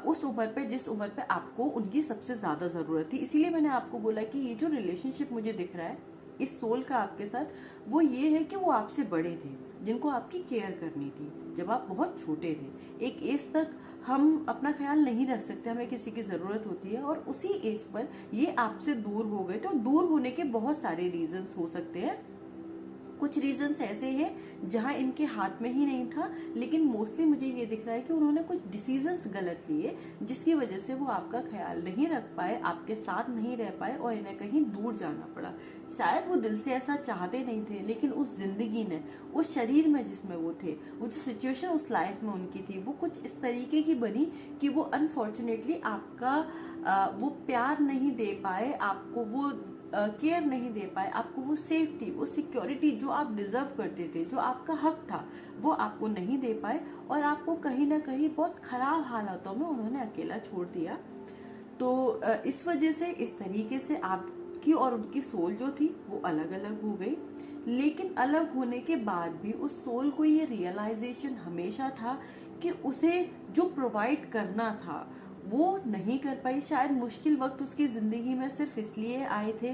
उस उम्र पे जिस उम्र पे आपको उनकी सबसे ज्यादा जरूरत थी। इसीलिए मैंने आपको बोला कि ये जो रिलेशनशिप मुझे दिख रहा है इस सोल का आपके साथ, वो ये है कि वो आपसे बड़े थे, जिनको आपकी केयर करनी थी जब आप बहुत छोटे थे। एक एज तक हम अपना ख्याल नहीं रख सकते, हमें किसी की जरूरत होती है, और उसी एज पर ये आपसे दूर हो गए। तो दूर होने के बहुत सारे रीजंस हो सकते हैं। कुछ रीजंस ऐसे हैं जहां इनके हाथ में ही नहीं था, लेकिन मोस्टली मुझे ये दिख रहा है कि उन्होंने कुछ डिसीजंस गलत लिए, जिसकी वजह से वो आपका ख्याल नहीं रख पाए, आपके साथ नहीं रह पाए और इन्हें कहीं दूर जाना पड़ा। शायद वो दिल से ऐसा चाहते नहीं थे, लेकिन उस जिंदगी ने, उस शरीर में जिसमें वो थे, वो जो सिचुएशन उस लाइफ में उनकी थी, वो कुछ इस तरीके की बनी कि वो अनफॉर्चुनेटली आपका वो प्यार नहीं दे पाए, आपको वो केयर नहीं दे पाए, आपको वो सेफ्टी, वो सिक्योरिटी जो आप डिजर्व करते थे, जो आपका हक था, वो आपको नहीं दे पाए, और आपको कहीं ना कहीं बहुत खराब हालातों में उन्होंने अकेला छोड़ दिया। तो इस वजह से, इस तरीके से आपकी और उनकी सोल जो थी वो अलग अलग हो गई। लेकिन अलग होने के बाद भी उस सोल को ये रियलाइजेशन हमेशा था कि उसे जो प्रोवाइड करना था वो नहीं कर पाई। शायद मुश्किल वक्त उसकी जिंदगी में सिर्फ इसलिए आए थे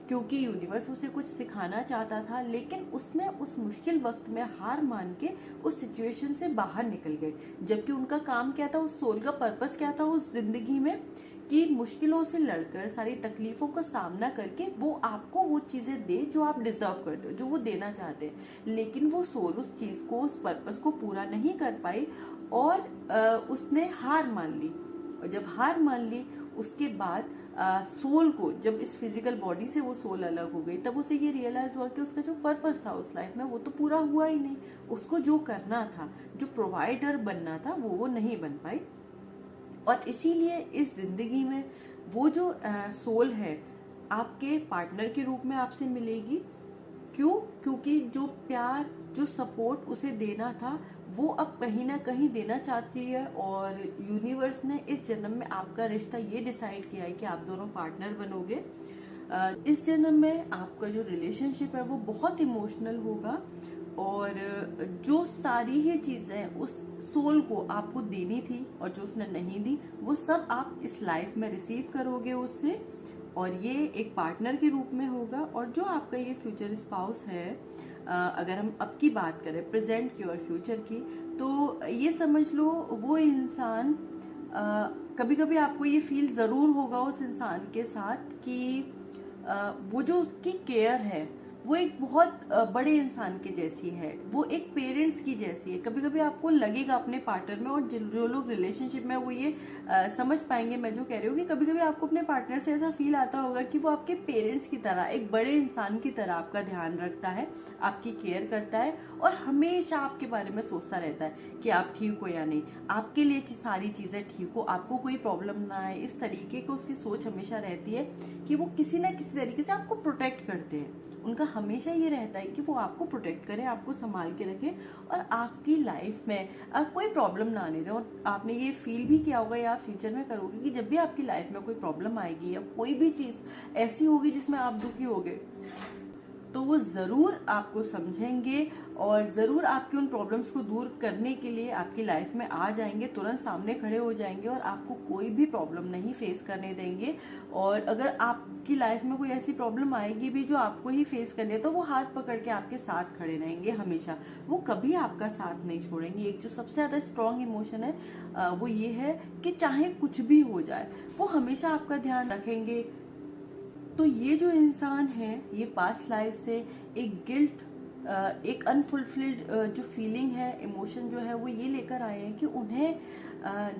क्योंकि यूनिवर्स उसे कुछ सिखाना चाहता था, लेकिन उसने उस मुश्किल वक्त में हार मान के उस सिचुएशन से बाहर निकल गए। जबकि उनका काम क्या था, उस सोल का पर्पस क्या था उस जिंदगी में, कि मुश्किलों से लड़कर, सारी तकलीफों का सामना करके वो आपको वो चीजें दे जो आप डिजर्व करते हो, जो वो देना चाहते हैं। लेकिन वो सोल उस चीज को, उस पर्पस को पूरा नहीं कर पाई, और उसने हार मान ली। और जब हार मान ली, उसके बाद सोल को, जब इस फिजिकल बॉडी से वो सोल अलग हो गई, तब उसे ये रियलाइज हुआ कि उसका जो पर्पस था उस लाइफ में वो तो पूरा हुआ ही नहीं। उसको जो करना था, जो प्रोवाइडर बनना था, वो नहीं बन पाई। और इसीलिए इस जिंदगी में वो जो सोल है आपके पार्टनर के रूप में आपसे मिलेगी। क्यों? क्योंकि जो प्यार, जो सपोर्ट उसे देना था वो अब कहीं ना कहीं देना चाहती है, और यूनिवर्स ने इस जन्म में आपका रिश्ता ये डिसाइड किया है कि आप दोनों पार्टनर बनोगे। इस जन्म में आपका जो रिलेशनशिप है वो बहुत इमोशनल होगा, और जो सारी ही चीजें उस सोल को आपको देनी थी और जो उसने नहीं दी, वो सब आप इस लाइफ में रिसीव करोगे उससे, और ये एक पार्टनर के रूप में होगा। और जो आपका ये फ्यूचर स्पाउस है, अगर हम अब की बात करें, प्रेजेंट की और फ्यूचर की, तो ये समझ लो वो इंसान, कभी कभी आपको ये फील जरूर होगा उस इंसान के साथ कि वो जो उसकी केयर है वो एक बहुत बड़े इंसान के जैसी है, वो एक पेरेंट्स की जैसी है। कभी कभी आपको लगेगा अपने पार्टनर में, और जो लोग रिलेशनशिप में वो ये समझ पाएंगे मैं जो कह रही हूँ, कि कभी कभी आपको अपने पार्टनर से ऐसा फील आता होगा कि वो आपके पेरेंट्स की तरह, एक बड़े इंसान की तरह आपका ध्यान रखता है, आपकी केयर करता है और हमेशा आपके बारे में सोचता रहता है कि आप ठीक हो या नहीं, आपके लिए सारी चीजें ठीक हो, आपको कोई प्रॉब्लम ना आए। इस तरीके की उसकी सोच हमेशा रहती है कि वो किसी ना किसी तरीके से आपको प्रोटेक्ट करते हैं। उनका हमेशा ये रहता है कि वो आपको प्रोटेक्ट करें, आपको संभाल के रखें और आपकी लाइफ में कोई प्रॉब्लम ना आने दें। और आपने ये फील भी किया होगा या आप फ्यूचर में करोगे कि जब भी आपकी लाइफ में कोई प्रॉब्लम आएगी या कोई भी चीज ऐसी होगी जिसमें आप दुखी होगे, तो वो जरूर आपको समझेंगे और जरूर आपकी उन प्रॉब्लम्स को दूर करने के लिए आपकी लाइफ में आ जाएंगे, तुरंत सामने खड़े हो जाएंगे और आपको कोई भी प्रॉब्लम नहीं फेस करने देंगे। और अगर आपकी लाइफ में कोई ऐसी प्रॉब्लम आएगी भी जो आपको ही फेस करनी है, तो वो हाथ पकड़ के आपके साथ खड़े रहेंगे हमेशा, वो कभी आपका साथ नहीं छोड़ेंगे। एक जो सबसे ज्यादा स्ट्रॉन्ग इमोशन है वो ये है कि चाहे कुछ भी हो जाए वो हमेशा आपका ध्यान रखेंगे। तो ये जो इंसान है, ये पास्ट लाइफ से एक गिल्ट, एक अनफुलफिल्ड जो फीलिंग है, इमोशन जो है वो ये लेकर आए हैं कि उन्हें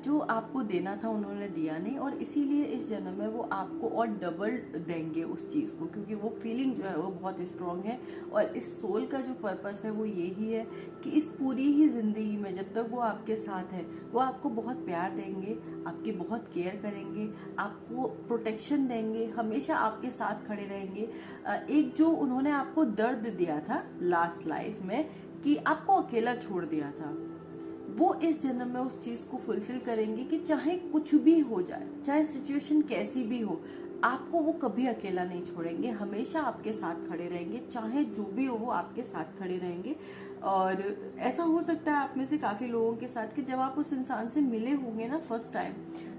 जो आपको देना था उन्होंने दिया नहीं, और इसीलिए इस जन्म में वो आपको और डबल देंगे उस चीज को, क्योंकि वो फीलिंग जो है वो बहुत स्ट्रांग है। और इस सोल का जो पर्पस है वो यही है कि इस पूरी ही जिंदगी में जब तक वो आपके साथ है वो आपको बहुत प्यार देंगे, आपकी बहुत केयर करेंगे, आपको प्रोटेक्शन देंगे, हमेशा आपके साथ खड़े रहेंगे। एक जो उन्होंने आपको दर्द दिया था लास्ट लाइफ में कि आपको अकेला छोड़ दिया था, वो इस जन्म में उस चीज को फुलफिल करेंगे कि चाहे कुछ भी हो जाए, चाहे सिचुएशन कैसी भी हो, आपको वो कभी अकेला नहीं छोड़ेंगे, हमेशा आपके साथ खड़े रहेंगे, चाहे जो भी हो वो आपके साथ खड़े रहेंगे। और ऐसा हो सकता है आप में से काफी लोगों के साथ कि जब आप उस इंसान से मिले होंगे ना फर्स्ट टाइम,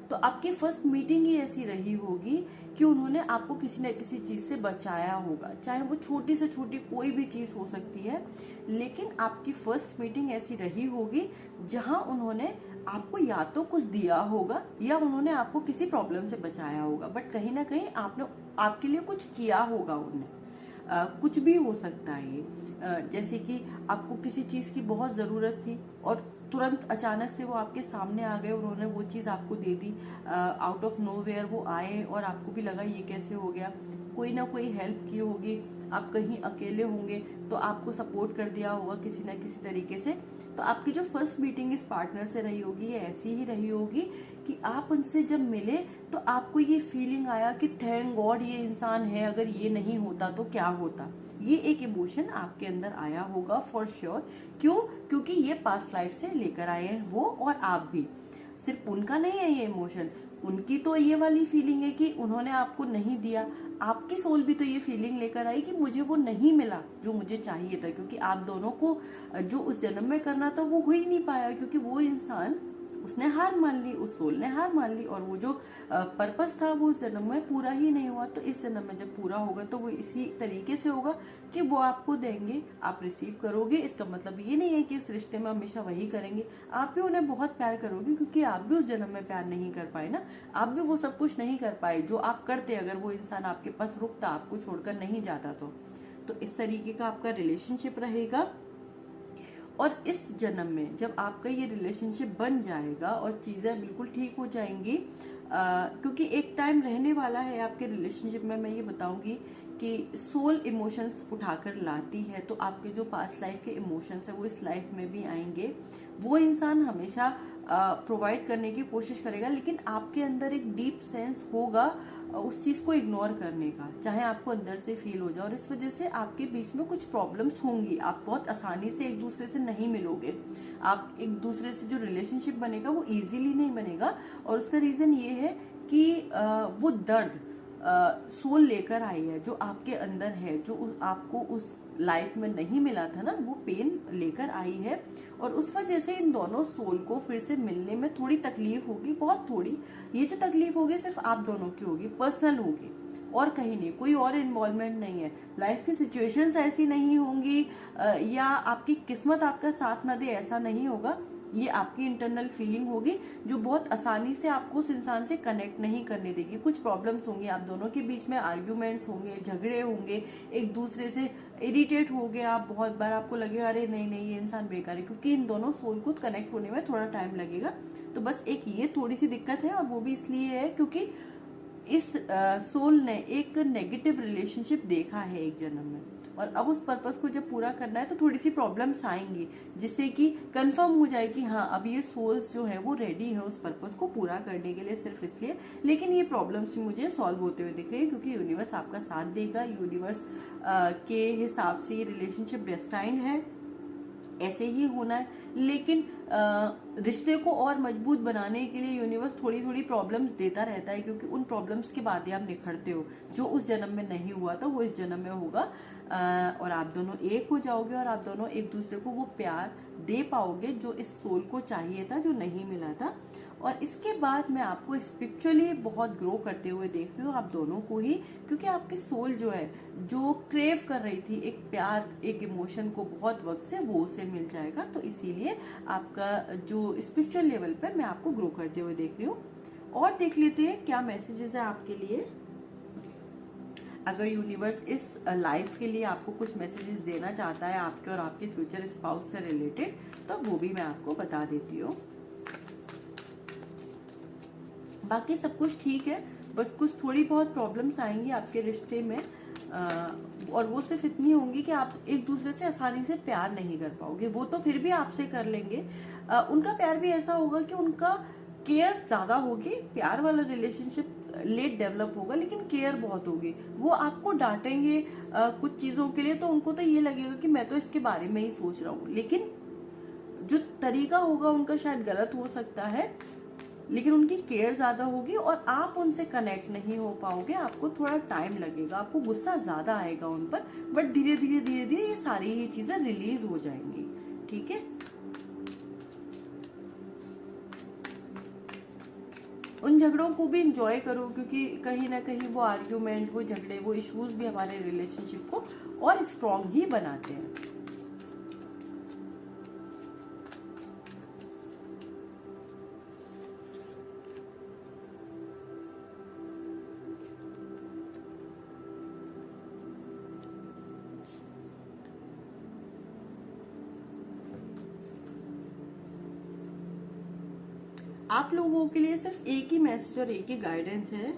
तो आपकी फर्स्ट मीटिंग ही ऐसी रही होगी कि उन्होंने आपको किसी न किसी चीज से बचाया होगा, चाहे वो छोटी से छोटी कोई भी चीज हो सकती है, लेकिन आपकी फर्स्ट मीटिंग ऐसी रही होगी जहां उन्होंने आपको या तो कुछ दिया होगा या उन्होंने आपको किसी प्रॉब्लम से बचाया होगा, बट कहीं ना कहीं आपने आपके लिए कुछ किया होगा उन्हें। कुछ भी हो सकता है ये, जैसे कि आपको किसी चीज की बहुत जरूरत थी और तुरंत अचानक से वो आपके सामने आ गए, उन्होंने वो चीज आपको दे दी, आउट ऑफ नोवेयर वो आए और आपको भी लगा ये कैसे हो गया। कोई ना कोई हेल्प की होगी, आप कहीं अकेले होंगे तो आपको सपोर्ट कर दिया होगा किसी ना किसी तरीके से। तो आपकी जो फर्स्ट मीटिंग इस पार्टनर से रही होगी ये ऐसी ही रही होगी कि आप उनसे जब मिले तो आपको ये फीलिंग आया कि थैंक गॉड ये इंसान है, अगर ये नहीं होता तो क्या होता। ये एक इमोशन आपके अंदर आया होगा फॉर श्योर। क्यों? क्योंकि ये पास्ट लाइफ से लेकर आए हैं वो, और आप भी। सिर्फ उनका नहीं है ये इमोशन, उनकी तो ये वाली फीलिंग है कि उन्होंने आपको नहीं दिया, आपकी सोल भी तो ये फीलिंग लेकर आई कि मुझे वो नहीं मिला जो मुझे चाहिए था, क्योंकि आप दोनों को जो उस जन्म में करना था वो हो ही नहीं पाया, क्योंकि वो इंसान उसने हार मान ली, उस सोल ने हार मान ली, और वो जो पर्पस था वो उस जन्म में पूरा ही नहीं हुआ। तो इस जन्म में जब पूरा होगा तो वो इसी तरीके से होगा कि वो आपको देंगे, आप रिसीव करोगे। इसका मतलब ये नहीं है कि इस रिश्ते में हमेशा वही करेंगे, आप भी उन्हें बहुत प्यार करोगे, क्योंकि आप भी उस जन्म में प्यार नहीं कर पाए ना, आप भी वो सब कुछ नहीं कर पाए जो आप करते अगर वो इंसान आपके पास रुकता, आपको छोड़कर नहीं जाता। तो इस तरीके का आपका रिलेशनशिप रहेगा। और इस जन्म में जब आपका ये रिलेशनशिप बन जाएगा और चीजें बिल्कुल ठीक हो जाएंगी, क्योंकि एक टाइम रहने वाला है आपके रिलेशनशिप में, मैं ये बताऊंगी कि सोल इमोशंस उठाकर लाती है, तो आपके जो पास्ट लाइफ के इमोशंस है वो इस लाइफ में भी आएंगे। वो इंसान हमेशा प्रोवाइड करने की कोशिश करेगा, लेकिन आपके अंदर एक डीप सेंस होगा उस चीज को इग्नोर करने का, चाहे आपको अंदर से फील हो जाए, और इस वजह से आपके बीच में कुछ प्रॉब्लम्स होंगी, आप बहुत आसानी से एक दूसरे से नहीं मिलोगे, आप एक दूसरे से जो रिलेशनशिप बनेगा वो इजीली नहीं बनेगा। और उसका रीजन ये है कि वो दर्द सोल लेकर आई है जो आपके अंदर है, जो आपको उस लाइफ में नहीं मिला था ना, वो पेन लेकर आई है, और उस वजह से इन दोनों सोल को फिर से मिलने में थोड़ी तकलीफ होगी, बहुत थोड़ी। ये जो तकलीफ होगी सिर्फ आप दोनों की होगी, पर्सनल होगी, और कहीं नहीं, कोई और इन्वॉल्वमेंट नहीं है। लाइफ की सिचुएशंस ऐसी नहीं होंगी या आपकी किस्मत आपका साथ ना दे, ऐसा नहीं होगा। ये आपकी इंटरनल फीलिंग होगी जो बहुत आसानी से आपको उस इंसान से कनेक्ट नहीं करने देगी। कुछ प्रॉब्लम्स होंगी, आप दोनों के बीच में आर्ग्यूमेंट्स होंगे, झगड़े होंगे, एक दूसरे से इरिटेट हो गए आप बहुत बार, आपको लगेगा अरे नहीं नहीं ये इंसान बेकार है, क्योंकि इन दोनों सोल को कनेक्ट होने में थोड़ा टाइम लगेगा। तो बस एक ये थोड़ी सी दिक्कत है, और वो भी इसलिए है क्योंकि इस सोल ने एक नेगेटिव रिलेशनशिप देखा है एक जन्म में, और अब उस पर्पस को जब पूरा करना है तो थोड़ी सी प्रॉब्लम्स आएंगी, जिससे कि कंफर्म हो जाए कि हाँ अब ये सोल्स जो है वो रेडी है उस पर्पस को पूरा करने के लिए, सिर्फ इसलिए। लेकिन ये प्रॉब्लम्स भी मुझे सॉल्व होते हुए दिख रही है, क्योंकि यूनिवर्स आपका साथ देगा। यूनिवर्स के हिसाब से ये रिलेशनशिप डेस्टाइन्ड है, ऐसे ही होना है। लेकिन रिश्ते को और मजबूत बनाने के लिए यूनिवर्स थोड़ी थोड़ी प्रॉब्लम्स देता रहता है, क्योंकि उन प्रॉब्लम्स के बाद ही आप निखरते हो। जो उस जन्म में नहीं हुआ था वो इस जन्म में होगा, और आप दोनों एक हो जाओगे, और आप दोनों एक दूसरे को वो प्यार दे पाओगे जो इस सोल को चाहिए था, जो नहीं मिला था। और इसके बाद मैं आपको स्पिरिचुअली बहुत ग्रो करते हुए देख रही हूँ, आप दोनों को ही, क्योंकि आपकी सोल जो है, जो क्रेव कर रही थी एक प्यार, एक इमोशन को बहुत वक्त से, वो उसे मिल जाएगा। तो इसीलिए आपका जो स्पिरिचुअल लेवल पे मैं आपको ग्रो करते हुए देख रही हूँ। और देख लेते हैं क्या मैसेजेस है आपके लिए। अगर यूनिवर्स इस लाइफ के लिए आपको कुछ मैसेजेस देना चाहता है आपके और आपके फ्यूचर स्पाउस से रिलेटेड, तो वो भी मैं आपको बता देती हूँ। बाकी सब कुछ ठीक है, बस कुछ थोड़ी बहुत प्रॉब्लम्स आएंगी आपके रिश्ते में, और वो सिर्फ इतनी होंगी कि आप एक दूसरे से आसानी से प्यार नहीं कर पाओगे। वो तो फिर भी आपसे कर लेंगे, उनका प्यार भी ऐसा होगा कि उनका केयर ज्यादा होगी। प्यार वाला रिलेशनशिप लेट डेवलप होगा, लेकिन केयर बहुत होगी। वो आपको डांटेंगे कुछ चीजों के लिए, तो उनको तो ये लगेगा कि मैं तो इसके बारे में ही सोच रहा हूँ, लेकिन जो तरीका होगा उनका शायद गलत हो सकता है, लेकिन उनकी केयर ज्यादा होगी और आप उनसे कनेक्ट नहीं हो पाओगे। आपको थोड़ा टाइम लगेगा, आपको गुस्सा ज्यादा आएगा उन पर, बट धीरे धीरे धीरे धीरे ये सारी ही चीजें रिलीज हो जाएंगी। ठीक है, उन झगड़ों को भी इंजॉय करो, क्योंकि कहीं ना कहीं वो आर्ग्यूमेंट, वो झगड़े, वो इश्यूज भी हमारे रिलेशनशिप को और स्ट्रॉन्ग ही बनाते हैं। आप लोगों के लिए सिर्फ एक ही मैसेज और एक ही गाइडेंस है,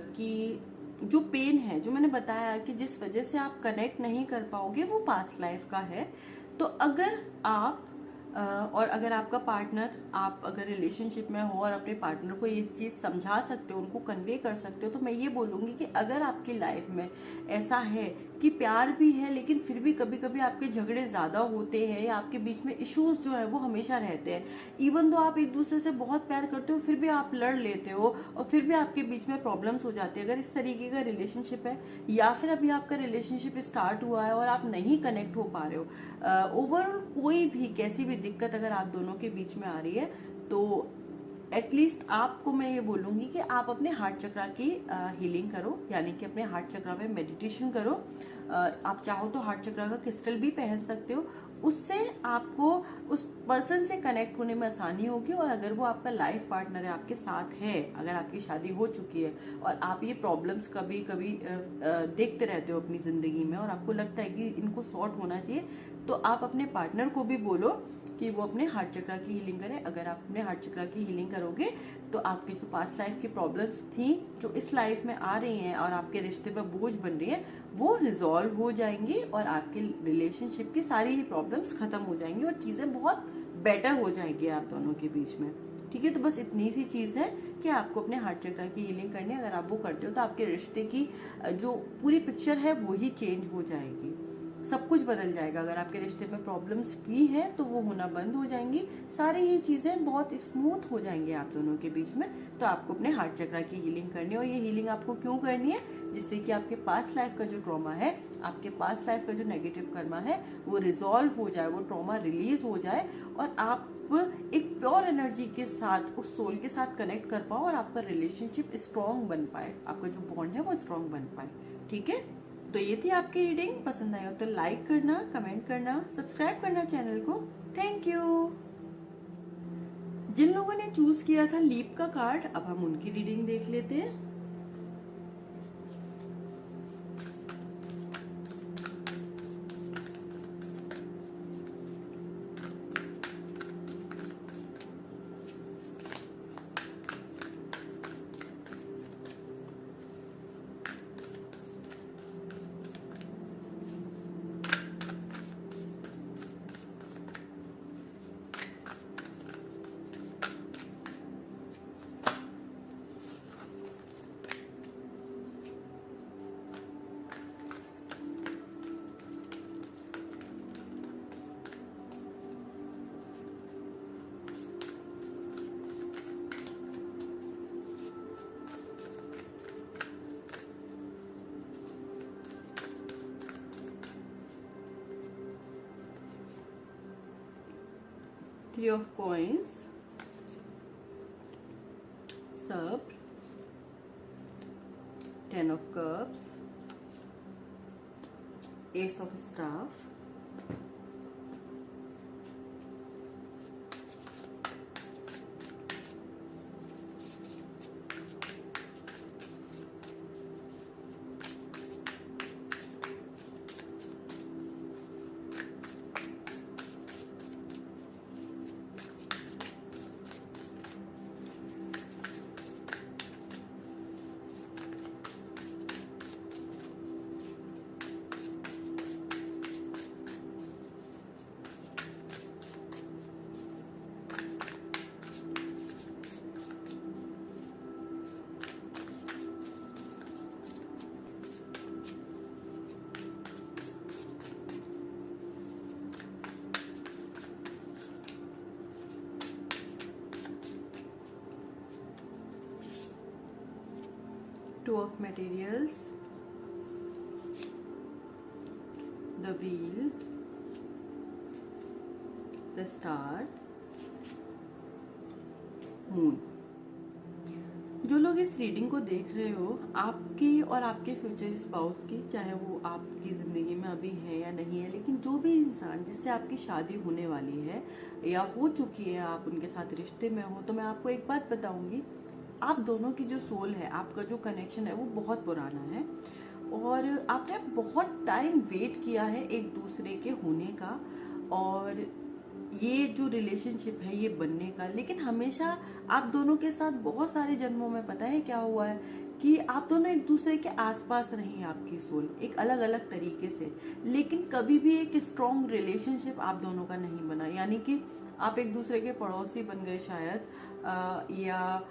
कि जो पेन है, जो मैंने बताया कि जिस वजह से आप कनेक्ट नहीं कर पाओगे, वो पास्ट लाइफ का है। तो अगर आप और अगर आपका पार्टनर, आप अगर रिलेशनशिप में हो और अपने पार्टनर को ये चीज समझा सकते हो, उनको कन्वे कर सकते हो, तो मैं ये बोलूंगी कि अगर आपकी लाइफ में ऐसा है कि प्यार भी है लेकिन फिर भी कभी कभी आपके झगड़े ज्यादा होते हैं, या आपके बीच में इश्यूज जो है वो हमेशा रहते हैं, इवन दो आप एक दूसरे से बहुत प्यार करते हो, फिर भी आप लड़ लेते हो और फिर भी आपके बीच में प्रॉब्लम्स हो जाती है, अगर इस तरीके का रिलेशनशिप है, या फिर अभी आपका रिलेशनशिप स्टार्ट हुआ है और आप नहीं कनेक्ट हो पा रहे हो, ओवरऑल कोई भी कैसी भी दिक्कत अगर आप दोनों के बीच में आ रही है, तो एटलीस्ट आपको मैं ये बोलूंगी कि आप अपने हार्ट चक्रा की हीलिंग करो, यानी कि अपने हार्ट चक्रा में मेडिटेशन करो। आप चाहो तो हार्ट चक्रा का क्रिस्टल भी पहन सकते हो, उससे आपको उस पर्सन से कनेक्ट होने में आसानी होगी। और अगर वो आपका लाइफ पार्टनर है, आपके साथ है, अगर आपकी शादी हो चुकी है और आप ये प्रॉब्लम्स कभी कभी देखते रहते हो अपनी जिंदगी में और आपको लगता है कि इनको सॉर्ट होना चाहिए, तो आप अपने पार्टनर को भी बोलो कि वो अपने हार्ट चक्रा की हीलिंग करें। अगर आप अपने हार्ट चक्रा की हीलिंग करोगे तो आपकी जो पास्ट लाइफ की प्रॉब्लम्स थी, जो इस लाइफ में आ रही हैं और आपके रिश्ते पर बोझ बन रही है, वो रिजॉल्व हो जाएंगी और आपके रिलेशनशिप की सारी ही प्रॉब्लम्स खत्म हो जाएंगी और चीजें बहुत बेटर हो जाएंगी आप दोनों के बीच में। ठीक है, तो बस इतनी सी चीज है कि आपको अपने हार्ट चक्रा की हीलिंग करनी है। अगर आप वो करते हो तो आपके रिश्ते की जो पूरी पिक्चर है वो ही चेंज हो जाएगी, सब कुछ बदल जाएगा। अगर आपके रिश्ते में प्रॉब्लम्स भी हैं तो वो होना बंद हो जाएंगी, सारी ये चीजें बहुत स्मूथ हो जाएंगी आप दोनों के बीच में। तो आपको अपने हार्ट चक्रा की हीलिंग करनी है। और ये हीलिंग आपको क्यों करनी है? जिससे कि आपके पास्ट लाइफ का जो ट्रॉमा है, आपके पास्ट लाइफ का जो नेगेटिव कर्मा है, वो रिजॉल्व हो जाए, वो ट्रॉमा रिलीज हो जाए और आप एक प्योर एनर्जी के साथ उस सोल के साथ कनेक्ट कर पाओ और आपका रिलेशनशिप स्ट्रांग बन पाए, आपका जो बॉन्ड है वो स्ट्रांग बन पाए। ठीक है, तो ये थी आपकी रीडिंग। पसंद आई हो तो लाइक करना, कमेंट करना, सब्सक्राइब करना चैनल को। Thank you. जिन लोगों ने चूज किया था लीप का कार्ड, अब हम उनकी रीडिंग देख लेते हैं। Three of coins, Sub, Ten of cups, Ace of staff, Two of materials, the wheel, the star, moon. जो लोग इस रीडिंग को देख रहे हो, आपकी और आपके फ्यूचर स्पाउस की, चाहे वो आपकी जिंदगी में अभी है या नहीं है, लेकिन जो भी इंसान जिससे आपकी शादी होने वाली है या हो चुकी है, आप उनके साथ रिश्ते में हो, तो मैं आपको एक बात बताऊंगी, आप दोनों की जो सोल है, आपका जो कनेक्शन है वो बहुत पुराना है और आपने बहुत टाइम वेट किया है एक दूसरे के होने का और ये जो रिलेशनशिप है ये बनने का। लेकिन हमेशा आप दोनों के साथ बहुत सारे जन्मों में पता है क्या हुआ है कि आप दोनों एक दूसरे के आसपास रही, आपकी सोल एक अलग अलग तरीके से, लेकिन कभी भी एक स्ट्रॉन्ग रिलेशनशिप आप दोनों का नहीं बना। यानी कि आप एक दूसरे के पड़ोसी बन गए शायद, या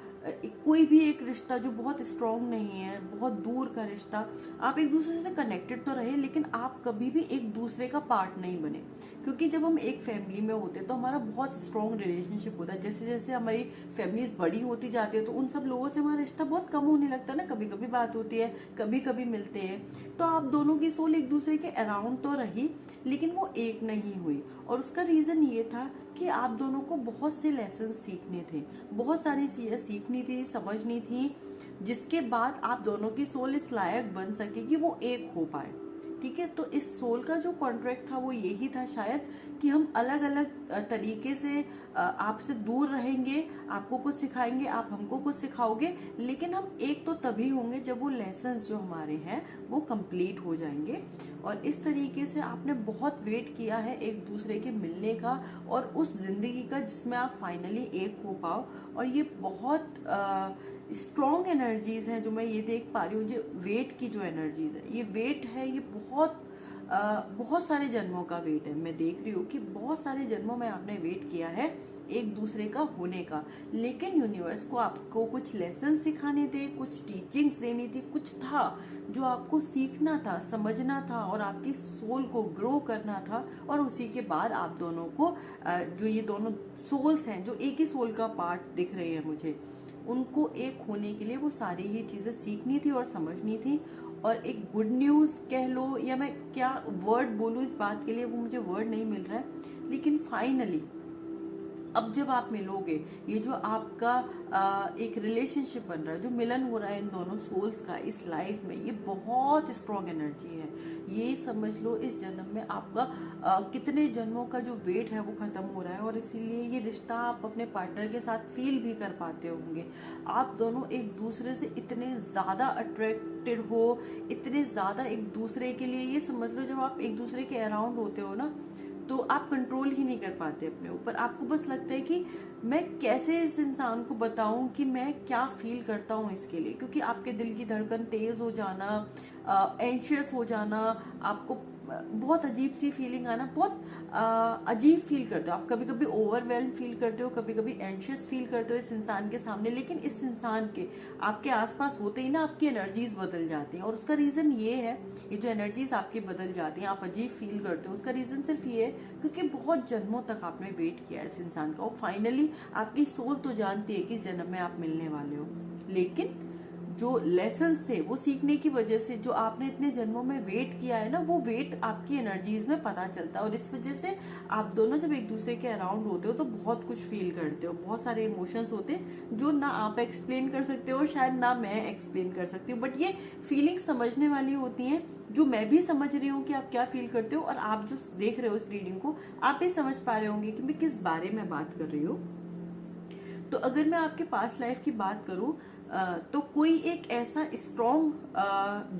कोई भी एक रिश्ता जो बहुत स्ट्रॉन्ग नहीं है, बहुत दूर का रिश्ता, आप एक दूसरे से कनेक्टेड तो रहे लेकिन आप कभी भी एक दूसरे का पार्ट नहीं बने। क्योंकि जब हम एक फैमिली में होते हैं तो हमारा बहुत स्ट्रॉन्ग रिलेशनशिप होता है। जैसे जैसे हमारी फैमिलीज बड़ी होती जाती है तो उन सब लोगों से हमारा रिश्ता बहुत कम होने लगता है ना, कभी कभी बात होती है, कभी कभी मिलते हैं। तो आप दोनों की सोल एक दूसरे के अराउंड तो रही लेकिन वो एक नहीं हुई और उसका रीजन ये था कि आप दोनों को बहुत से लेसन सीखने थे, बहुत सारी चीजें सीखनी थी, समझनी थी, जिसके बाद आप दोनों की सोल इस लायक बन सके कि वो एक हो पाए। ठीक है, तो इस सोल का जो कॉन्ट्रैक्ट था वो यही था शायद कि हम अलग अलग तरीके से आपसे दूर रहेंगे, आपको कुछ सिखाएंगे, आप हमको कुछ सिखाओगे, लेकिन हम एक तो तभी होंगे जब वो लेसन्स जो हमारे हैं वो कंप्लीट हो जाएंगे। और इस तरीके से आपने बहुत वेट किया है एक दूसरे के मिलने का और उस जिंदगी का जिसमें आप फाइनली एक हो पाओ। और ये बहुत स्ट्रॉन्ग एनर्जीज हैं जो मैं ये देख पा रही हूँ। जो वेट की जो एनर्जीज है, ये वेट है, ये बहुत सारे जन्मों का वेट है। मैं देख रही हूँ कि बहुत सारे जन्मों में आपने वेट किया है एक दूसरे का होने का, लेकिन यूनिवर्स को आपको कुछ लेसन सिखाने थे, कुछ टीचिंग्स देनी थी, कुछ था जो आपको सीखना था, समझना था और आपकी सोल को ग्रो करना था। और उसी के बाद आप दोनों को जो ये दोनों सोल्स हैं जो एक ही सोल का पार्ट दिख रहे हैं मुझे, उनको एक होने के लिए वो सारी ही चीजें सीखनी थी और समझनी थी। और एक गुड न्यूज कह लो या मैं क्या वर्ड बोलूं इस बात के लिए, वो मुझे वर्ड नहीं मिल रहा है, लेकिन फाइनली अब जब आप मिलोगे, ये जो आपका एक रिलेशनशिप बन रहा है, जो मिलन हो रहा है इन दोनों सोल्स का इस लाइफ में, ये बहुत स्ट्रॉन्ग एनर्जी है। ये समझ लो इस जन्म में आपका कितने जन्मों का जो वेट है वो खत्म हो रहा है, और इसीलिए ये रिश्ता आप अपने पार्टनर के साथ फील भी कर पाते होंगे। आप दोनों एक दूसरे से इतने ज्यादा अट्रैक्टेड हो, इतने ज्यादा एक दूसरे के लिए, ये समझ लो जब आप एक दूसरे के अराउंड होते हो ना, तो आप कंट्रोल ही नहीं कर पाते अपने ऊपर। आपको बस लगता है कि मैं कैसे इस इंसान को बताऊं कि मैं क्या फील करता हूं इसके लिए, क्योंकि आपके दिल की धड़कन तेज हो जाना, एंशियस हो जाना, आपको बहुत अजीब सी फीलिंग आना, बहुत अजीब फील करते हो आप। कभी कभी ओवरवेल्म फील करते हो, कभी कभी एंशियस फील करते हो इस इंसान के सामने, लेकिन इस इंसान के आपके आसपास होते ही ना आपकी एनर्जीज बदल जाती हैं। और उसका रीजन ये है, ये जो एनर्जीज आपकी बदल जाती हैं, आप अजीब फील करते हो, उसका रीजन सिर्फ ये है क्योंकि बहुत जन्मों तक आपने वेट किया इस इंसान का, और फाइनली आपकी सोल तो जानती है कि इस जन्म में आप मिलने वाले हो। लेकिन जो लेसन्स थे वो सीखने की वजह से, जो आपने इतने जन्मों में वेट किया है ना, वो वेट आपकी एनर्जीज में पता चलता है। और इस वजह से आप दोनों जब एक दूसरे के अराउंड होते हो तो बहुत कुछ फील करते हो, बहुत सारे इमोशंस होते हैं जो ना आप एक्सप्लेन कर सकते हो, शायद ना मैं एक्सप्लेन कर सकती हूँ, बट ये फीलिंग समझने वाली होती हैं, जो मैं भी समझ रही हूँ कि आप क्या फील करते हो, और आप जो देख रहे हो इस रीडिंग को, आप भी समझ पा रहे होंगे कि मैं किस बारे में बात कर रही हूँ। तो अगर मैं आपके पास्ट लाइफ की बात करूं, तो कोई एक ऐसा स्ट्रॉन्ग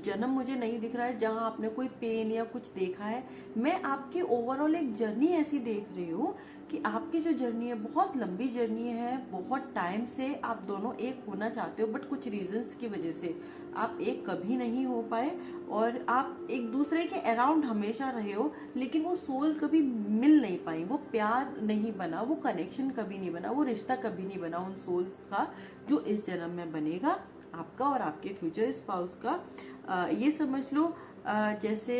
जन्म मुझे नहीं दिख रहा है जहां आपने कोई पेन या कुछ देखा है। मैं आपकी ओवरऑल एक जर्नी ऐसी देख रही हूँ कि आपकी जो जर्नी है बहुत लंबी जर्नी है, बहुत टाइम से आप दोनों एक होना चाहते हो, बट कुछ रीजंस की वजह से आप एक कभी नहीं हो पाए, और आप एक दूसरे के अराउंड हमेशा रहे हो, लेकिन वो सोल कभी मिल नहीं पाई, वो प्यार नहीं बना, वो कनेक्शन कभी नहीं बना, वो रिश्ता कभी नहीं बना उन सोल्स का जो इस जन्म में बनेगा, आपका और आपके फ्यूचर स्पाउस का। ये समझ लो जैसे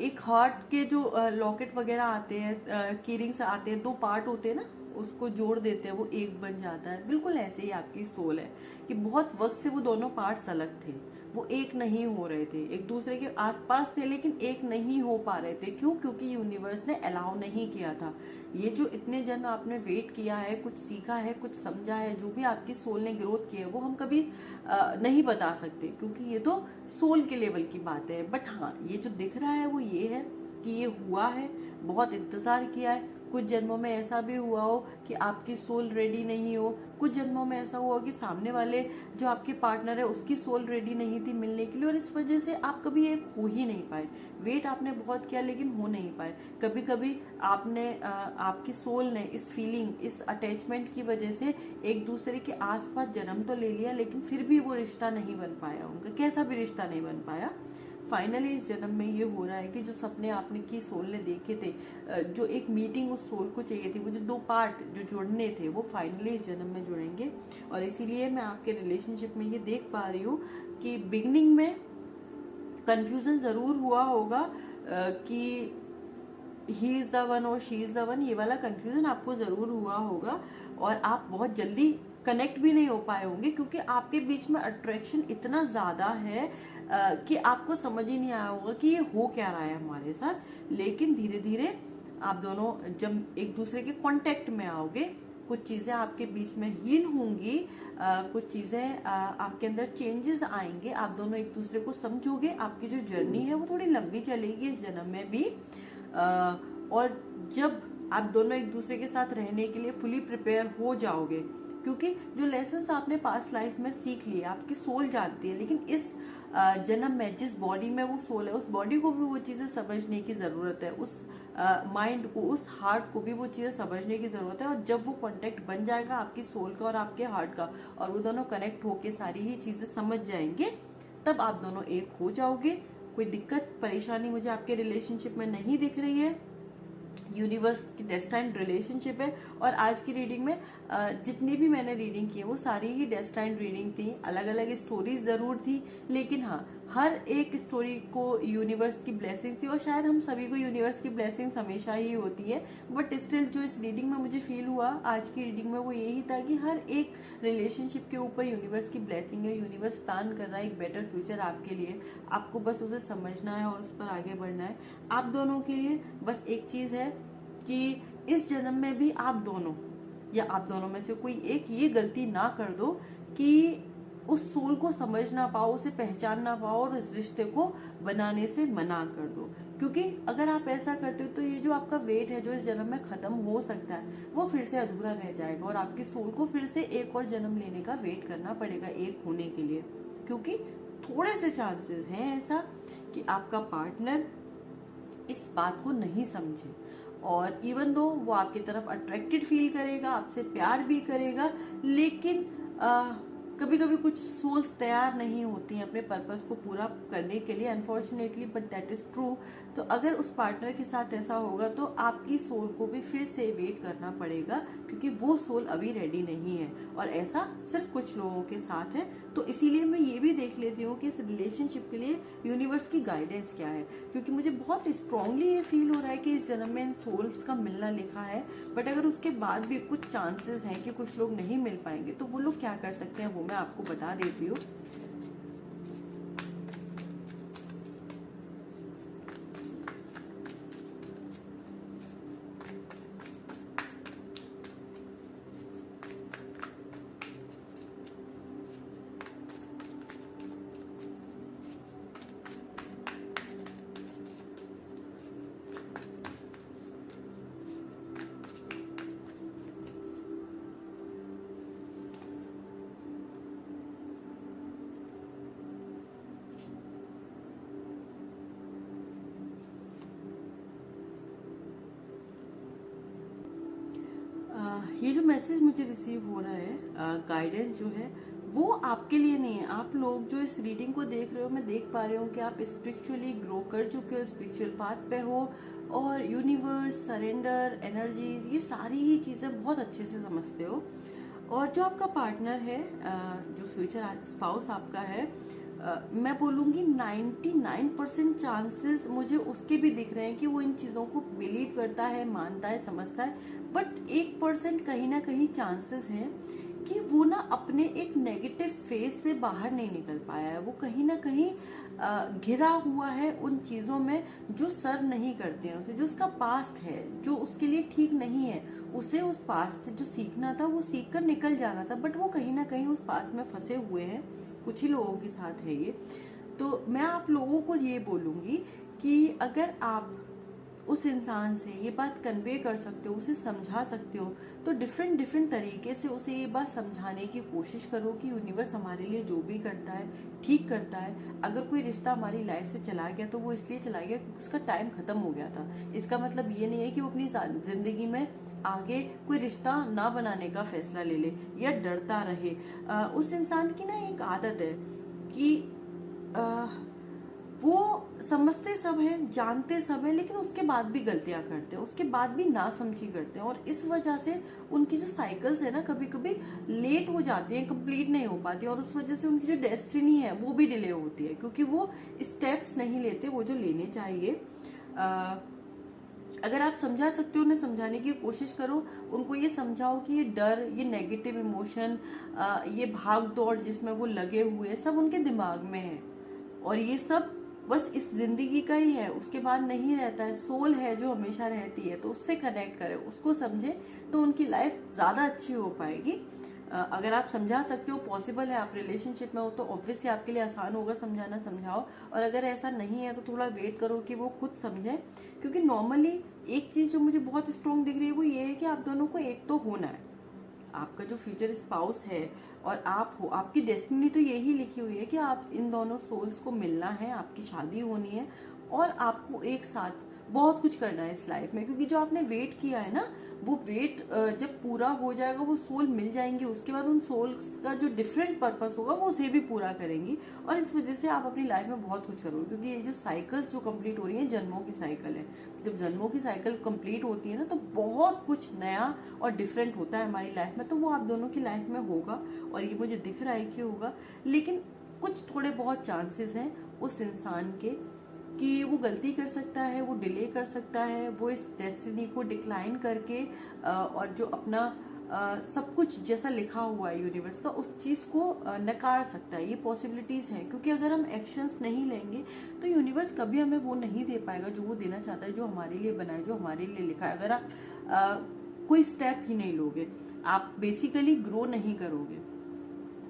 एक हार्ट के जो लॉकेट वगैरह आते हैं, कीरिंग्स आते हैं, 2 पार्ट होते हैं ना, उसको जोड़ देते हैं, वो एक बन जाता है। बिल्कुल ऐसे ही आपकी सोल है कि बहुत वक्त से वो दोनों पार्ट्स अलग थे, वो एक नहीं हो रहे थे, एक दूसरे के आसपास थे लेकिन एक नहीं हो पा रहे थे। क्यों? क्योंकि यूनिवर्स ने अलाउ नहीं किया था। ये जो इतने जन्म आपने वेट किया है, कुछ सीखा है, कुछ समझा है, जो भी आपकी सोल ने ग्रोथ की है, वो हम कभी नहीं बता सकते, क्योंकि ये तो सोल के लेवल की बात है। बट हाँ, ये जो दिख रहा है वो ये है कि ये हुआ है, बहुत इंतजार किया है। कुछ जन्मों में ऐसा भी हुआ हो कि आपकी सोल रेडी नहीं हो, कुछ जन्मों में ऐसा हुआ कि सामने वाले जो आपके पार्टनर है उसकी सोल रेडी नहीं थी मिलने के लिए, और इस वजह से आप कभी एक हो ही नहीं पाए। वेट आपने बहुत किया लेकिन हो नहीं पाए। कभी कभी आपने आपकी सोल ने इस फीलिंग, इस अटैचमेंट की वजह से एक दूसरे के आसपास जन्म तो ले लिया, लेकिन फिर भी वो रिश्ता नहीं बन पाया, उनका कैसा भी रिश्ता नहीं बन पाया। फाइनली इस जन्म में ये हो रहा है कि जो सपने आपने की सोल ने देखे थे, जो एक मीटिंग उस सोल को चाहिए थी, वो जो 2 पार्ट जो जुड़ने थे, वो फाइनली इस जन्म में जुड़ेंगे। और इसीलिए मैं आपके रिलेशनशिप में ये देख पा रही हूँ कि बिगनिंग में कंफ्यूजन जरूर हुआ होगा कि ही इज द वन और शी इज द वन, ये वाला कंफ्यूजन आपको जरूर हुआ होगा, और आप बहुत जल्दी कनेक्ट भी नहीं हो पाए होंगे, क्योंकि आपके बीच में अट्रैक्शन इतना ज्यादा है कि आपको समझ ही नहीं आया होगा कि ये हो क्या रहा है हमारे साथ। लेकिन धीरे धीरे आप दोनों जब एक दूसरे के कांटेक्ट में आओगे, कुछ चीजें आपके बीच में हील होंगी, कुछ चीजें आपके अंदर चेंजेस आएंगे, आप दोनों एक दूसरे को समझोगे। आपकी जो जर्नी है वो थोड़ी लंबी चलेगी इस जन्म में भी, और जब आप दोनों एक दूसरे के साथ रहने के लिए फुली प्रिपेयर हो जाओगे, क्योंकि जो लेसन्स आपने पास्ट लाइफ में सीख लिए आपकी सोल जानती है, लेकिन इस जन्म में जिस बॉडी में वो सोल है, उस बॉडी को भी वो चीजें समझने की जरूरत है, उस माइंड को, उस हार्ट को भी वो चीजें समझने की जरूरत है। और जब वो कांटेक्ट बन जाएगा आपकी सोल का और आपके हार्ट का, और वो दोनों कनेक्ट होके सारी ही चीजें समझ जाएंगे, तब आप दोनों एक हो जाओगे। कोई दिक्कत परेशानी मुझे आपके रिलेशनशिप में नहीं दिख रही है। यूनिवर्स की डेस्टाइन्ड रिलेशनशिप है। और आज की रीडिंग में जितनी भी मैंने रीडिंग की है वो सारी ही डेस्टाइन्ड रीडिंग थी। अलग अलग स्टोरीज जरूर थी, लेकिन हाँ, हर एक स्टोरी को यूनिवर्स की ब्लेसिंग थी, और शायद हम सभी को यूनिवर्स की ब्लेसिंग्स हमेशा ही होती है। बट स्टिल जो इस रीडिंग में मुझे फील हुआ आज की रीडिंग में, वो यही था कि हर एक रिलेशनशिप के ऊपर यूनिवर्स की ब्लेसिंग है। यूनिवर्स प्लान कर रहा है एक बेटर फ्यूचर आपके लिए, आपको बस उसे समझना है और उस पर आगे बढ़ना है। आप दोनों के लिए बस एक चीज है कि इस जन्म में भी आप दोनों या आप दोनों में से कोई एक ये गलती ना कर दो कि उस सोल को समझ ना पाओ, उसे पहचान ना पाओ और इस रिश्ते को बनाने से मना कर दो। क्योंकि अगर आप ऐसा करते हो तो ये जो आपका वेट है जो इस जन्म में खत्म हो सकता है वो फिर से अधूरा रह जाएगा और आपकी सोल को फिर से एक और जन्म लेने का वेट करना पड़ेगा एक होने के लिए। क्योंकि थोड़े से चांसेस हैं ऐसा कि आपका पार्टनर इस बात को नहीं समझे और इवन दो वो आपकी तरफ अट्रैक्टेड फील करेगा, आपसे प्यार भी करेगा, लेकिन कभी कभी कुछ सोल्स तैयार नहीं होती हैं अपने पर्पस को पूरा करने के लिए, unfortunately, but that is true. तो अगर उस पार्टनर के साथ ऐसा होगा तो आपकी सोल को भी फिर से वेट करना पड़ेगा क्योंकि वो सोल अभी रेडी नहीं है और ऐसा सिर्फ कुछ लोगों के साथ है। तो इसीलिए मैं ये भी देख लेती हूँ कि इस रिलेशनशिप के लिए यूनिवर्स की गाइडेंस क्या है, क्योंकि मुझे बहुत स्ट्रांगली ये फील हो रहा है कि इस जन्म में इन सोल्स का मिलना लिखा है। बट अगर उसके बाद भी कुछ चांसेस हैं कि कुछ लोग नहीं मिल पाएंगे तो वो लोग क्या कर सकते हैं वो मैं आपको बता देती हूँ। ये जो मैसेज मुझे रिसीव हो रहा है गाइडेंस जो है वो आपके लिए नहीं है। आप लोग जो इस रीडिंग को देख रहे हो, मैं देख पा रही हूँ कि आप स्पिरिचुअली ग्रो कर चुके हो, स्पिरिचुअल पाथ पे हो और यूनिवर्स, सरेंडर, एनर्जीज, ये सारी ही चीजें बहुत अच्छे से समझते हो। और जो आपका पार्टनर है, जो फ्यूचर स्पाउस आपका है, मैं बोलूंगी 99% चांसेस मुझे उसके भी दिख रहे हैं कि वो इन चीजों को बिलीव करता है, मानता है, समझता है। बट 1% कहीं ना कहीं चांसेस हैं कि वो ना अपने एक नेगेटिव फेज से बाहर नहीं निकल पाया है। वो कहीं ना कहीं घिरा हुआ है उन चीजों में जो सर्व नहीं करते हैं उसे, जो उसका पास्ट है, जो उसके लिए ठीक नहीं है। उसे उस पास्ट से जो सीखना था वो सीख कर निकल जाना था, बट वो कहीं ना कहीं उस पास्ट में फंसे हुए हैं। कुछ ही लोगों के साथ है ये। तो मैं आप लोगों को ये बोलूंगी कि अगर आप उस इंसान से ये बात कन्वे कर सकते हो, उसे समझा सकते हो, तो डिफरेंट तरीके से उसे ये बात समझाने की कोशिश करो कि यूनिवर्स हमारे लिए जो भी करता है ठीक करता है। अगर कोई रिश्ता हमारी लाइफ से चला गया तो वो इसलिए चला गया क्योंकि उसका टाइम खत्म हो गया था। इसका मतलब ये नहीं है कि वो अपनी जिंदगी में आगे कोई रिश्ता ना बनाने का फैसला ले ले या डरता रहे। उस इंसान की ना एक आदत है कि वो समझते सब हैं, जानते सब हैं, लेकिन उसके बाद भी गलतियां करते हैं, उसके बाद भी ना समझी करते हैं। और इस वजह से उनकी जो साइकिल्स है ना कभी कभी लेट हो जाती हैं, कंप्लीट नहीं हो पाती, और उस वजह से उनकी जो डेस्टिनी है वो भी डिले होती है क्योंकि वो स्टेप्स नहीं लेते वो जो लेने चाहिए। अगर आप समझा सकते हो उन्हें समझाने की कोशिश करो। उनको ये समझाओ कि ये डर, ये नेगेटिव इमोशन, ये भाग दौड़ जिसमें वो लगे हुए सब उनके दिमाग में है और ये सब बस इस जिंदगी का ही है, उसके बाद नहीं रहता है। सोल है जो हमेशा रहती है, तो उससे कनेक्ट करें, उसको समझे तो उनकी लाइफ ज्यादा अच्छी हो पाएगी। अगर आप समझा सकते हो, पॉसिबल है, आप रिलेशनशिप में हो, तो ऑब्वियसली आपके लिए आसान होगा समझाना, समझाओ। और अगर ऐसा नहीं है तो थोड़ा वेट करो कि वो खुद समझे। क्योंकि नॉर्मली एक चीज जो मुझे बहुत स्ट्रॉन्ग दिख रही है वो ये है कि आप दोनों को एक तो होना है। आपका जो फ्यूचर स्पाउस है और आप हो, आपकी डेस्टिनी तो यही लिखी हुई है कि आप इन दोनों सोल्स को मिलना है, आपकी शादी होनी है और आपको एक साथ बहुत कुछ करना है इस लाइफ में। क्योंकि जो आपने वेट किया है ना, वो वेट जब पूरा हो जाएगा, वो सोल मिल जाएंगी, उसके बाद उन सोल्स का जो डिफरेंट पर्पस होगा वो उसे भी पूरा करेंगी। और इस वजह से आप अपनी लाइफ में बहुत कुछ करोगे। क्योंकि ये जो साइकिल्स जो कंप्लीट हो रही है, जन्मों की साइकिल है। जब जन्मों की साइकिल कंप्लीट होती है ना, तो बहुत कुछ नया और डिफरेंट होता है हमारी लाइफ में। तो वो आप दोनों की लाइफ में होगा और ये मुझे दिख रहा है कि होगा। लेकिन कुछ थोड़े बहुत चांसेस हैं उस इंसान के कि वो गलती कर सकता है, वो डिले कर सकता है, वो इस डेस्टिनी को डिक्लाइन करके और जो अपना सब कुछ जैसा लिखा हुआ है यूनिवर्स का उस चीज को नकार सकता है। ये पॉसिबिलिटीज हैं, क्योंकि अगर हम एक्शंस नहीं लेंगे तो यूनिवर्स कभी हमें वो नहीं दे पाएगा जो वो देना चाहता है, जो हमारे लिए बना है, जो हमारे लिए लिखा है। अगर आप कोई स्टेप ही नहीं लोगे, आप बेसिकली ग्रो नहीं करोगे।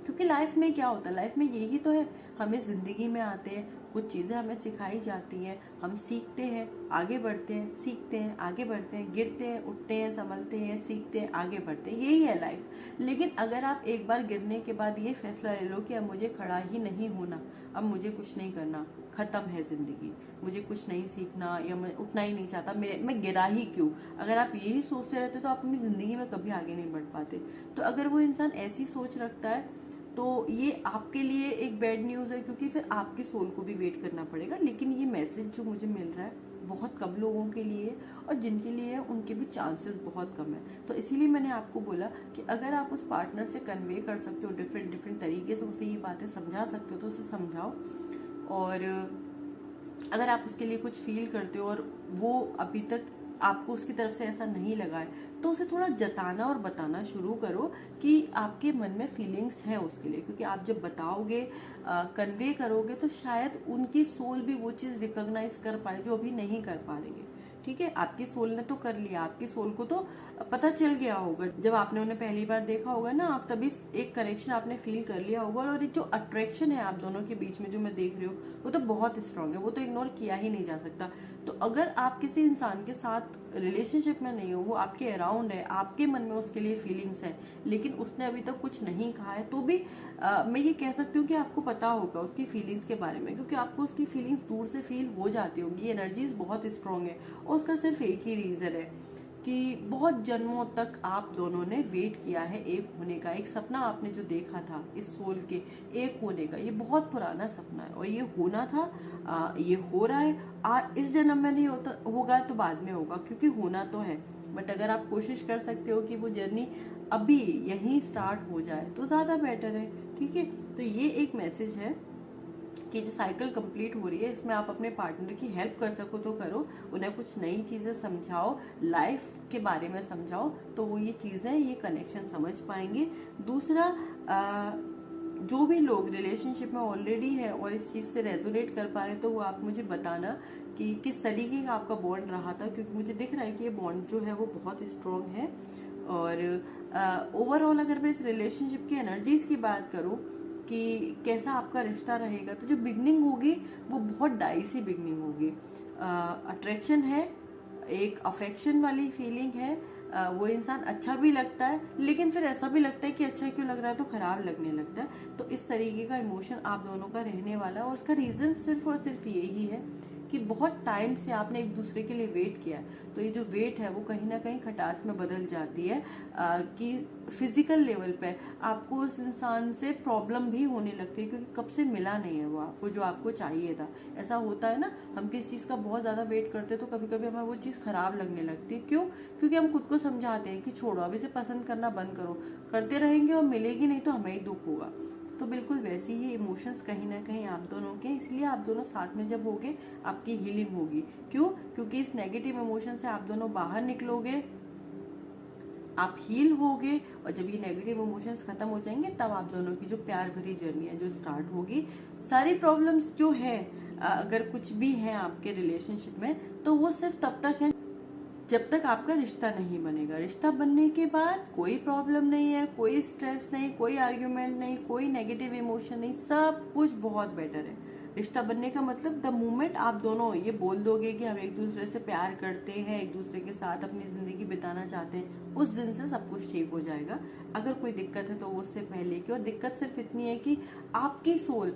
क्योंकि लाइफ में क्या होता है, लाइफ में यही तो है, हमें जिंदगी में आते हैं, कुछ चीजें हमें सिखाई जाती हैं, हम सीखते हैं, आगे बढ़ते हैं, सीखते हैं, आगे बढ़ते हैं, गिरते हैं, उठते हैं, संभलते हैं, सीखते हैं, आगे बढ़ते हैं, यही है लाइफ। लेकिन अगर आप एक बार गिरने के बाद ये फैसला ले लो कि अब मुझे खड़ा ही नहीं होना, अब मुझे कुछ नहीं करना, खत्म है जिंदगी, मुझे कुछ नहीं सीखना या मैं उठना ही नहीं चाहता, मैं गिरा ही क्यों, अगर आप यही सोचते रहते तो आप अपनी जिंदगी में कभी आगे नहीं बढ़ पाते। तो अगर वो इंसान ऐसी सोच रखता है तो ये आपके लिए एक बैड न्यूज है, क्योंकि फिर आपकी सोल को भी वेट करना पड़ेगा। लेकिन ये मैसेज जो मुझे मिल रहा है बहुत कम लोगों के लिए, और जिनके लिए है उनके भी चांसेस बहुत कम है। तो इसीलिए मैंने आपको बोला कि अगर आप उस पार्टनर से कन्वे कर सकते हो डिफरेंट तरीके से, उसे ये बातें समझा सकते हो तो उसे समझाओ। और अगर आप उसके लिए कुछ फील करते हो और वो अभी तक आपको उसकी तरफ से ऐसा नहीं लगा है, तो उसे थोड़ा जताना और बताना शुरू करो कि आपके मन में फीलिंग्स हैं उसके लिए। क्योंकि आप जब बताओगे, कन्वे करोगे, तो शायद उनकी सोल भी वो चीज रिकॉग्नाइज कर पाए जो अभी नहीं कर पा रही है। ठीक है, आपकी सोल ने तो कर लिया, आपकी सोल को तो पता चल गया होगा, जब आपने उन्हें पहली बार देखा होगा ना, आप तभी एक कनेक्शन आपने फील कर लिया होगा। और एक जो अट्रैक्शन है आप दोनों के बीच में जो मैं देख रही हूँ, वो तो बहुत स्ट्रांग है, वो तो इग्नोर किया ही नहीं जा सकता। तो अगर आप किसी इंसान के साथ रिलेशनशिप में नहीं हो, वो आपके अराउंड है, आपके मन में उसके लिए फीलिंग्स है, लेकिन उसने अभी तक कुछ नहीं कहा है, तो भी मैं ये कह सकती हूँ कि आपको पता होगा उसकी फीलिंग्स के बारे में, क्योंकि आपको उसकी फीलिंग्स दूर से फील हो जाती होंगी। एनर्जीज बहुत स्ट्रांग है, और उसका सिर्फ एक ही रीजन है कि बहुत जन्मों तक आप दोनों ने वेट किया है एक होने का। एक सपना आपने जो देखा था इस सोल के एक होने का, ये बहुत पुराना सपना है और ये होना था, ये हो रहा है। इस जन्म में नहीं होता होगा तो बाद में होगा, क्योंकि होना तो है। बट अगर आप कोशिश कर सकते हो कि वो जर्नी अभी यहीं स्टार्ट हो जाए तो ज्यादा बेटर है। ठीक है, तो ये एक मैसेज है कि जो साइकिल कंप्लीट हो रही है, इसमें आप अपने पार्टनर की हेल्प कर सको तो करो, उन्हें कुछ नई चीजें समझाओ, लाइफ के बारे में समझाओ, तो वो ये चीजें, ये कनेक्शन समझ पाएंगे। दूसरा, जो भी लोग रिलेशनशिप में ऑलरेडी है और इस चीज से रेजोनेट कर पा रहे, तो वो आप मुझे बताना कि किस तरीके का आपका बॉन्ड रहा था, क्योंकि मुझे दिख रहा है कि ये बॉन्ड जो है वो बहुत स्ट्रांग है। और ओवरऑल अगर मैं इस रिलेशनशिप की एनर्जीज की बात करूं कि कैसा आपका रिश्ता रहेगा, तो जो बिगनिंग होगी वो बहुत डाइसी बिगनिंग होगी। अट्रैक्शन है, एक अफेक्शन वाली फीलिंग है, वो इंसान अच्छा भी लगता है, लेकिन फिर ऐसा भी लगता है कि अच्छा क्यों लग रहा है, तो खराब लगने लगता है। तो इस तरीके का इमोशन आप दोनों का रहने वाला है, और उसका रीजन सिर्फ और सिर्फ यही है कि बहुत टाइम से आपने एक दूसरे के लिए वेट किया। तो ये जो वेट है वो कहीं ना कहीं खटास में बदल जाती है, कि फिजिकल लेवल पे आपको उस इंसान से प्रॉब्लम भी होने लगती है, क्योंकि कब से मिला नहीं है वो आपको जो आपको चाहिए था। ऐसा होता है ना, हम किसी चीज का बहुत ज्यादा वेट करते हैं तो कभी कभी हमें वो चीज खराब लगने लगती है। क्यों? क्योंकि हम खुद को समझाते हैं कि छोड़ो, अब इसे पसंद करना बंद करो, करते रहेंगे और मिलेगी नहीं तो हमें ही दुख होगा। तो बिल्कुल वैसे ही इमोशंस कहीं ना कहीं आप दोनों के, इसलिए आप दोनों साथ में जब होगे आपकी हीलिंग होगी। क्यों? क्योंकि इस नेगेटिव इमोशन से आप दोनों बाहर निकलोगे, आप हील होगे, और जब ये नेगेटिव इमोशंस खत्म हो जाएंगे तब आप दोनों की जो प्यार भरी जर्नी है जो स्टार्ट होगी। सारी प्रॉब्लम्स जो है, अगर कुछ भी है आपके रिलेशनशिप में, तो वो सिर्फ तब तक है जब तक आपका रिश्ता नहीं बनेगा। रिश्ता बनने के बाद कोई प्रॉब्लम नहीं है, कोई स्ट्रेस नहीं, कोई आर्ग्यूमेंट नहीं, कोई नेगेटिव इमोशन नहीं, सब कुछ बहुत बेटर है। रिश्ता बनने का मतलब द मोमेंट आप दोनों ये बोल दोगे कि हम एक दूसरे से प्यार करते हैं, एक दूसरे के साथ अपनी जिंदगी बिताना चाहते हैं, उस दिन से सब कुछ ठीक हो जाएगा। अगर कोई दिक्कत है तो वो उससे पहले की, और दिक्कत सिर्फ इतनी है कि आपकी सोल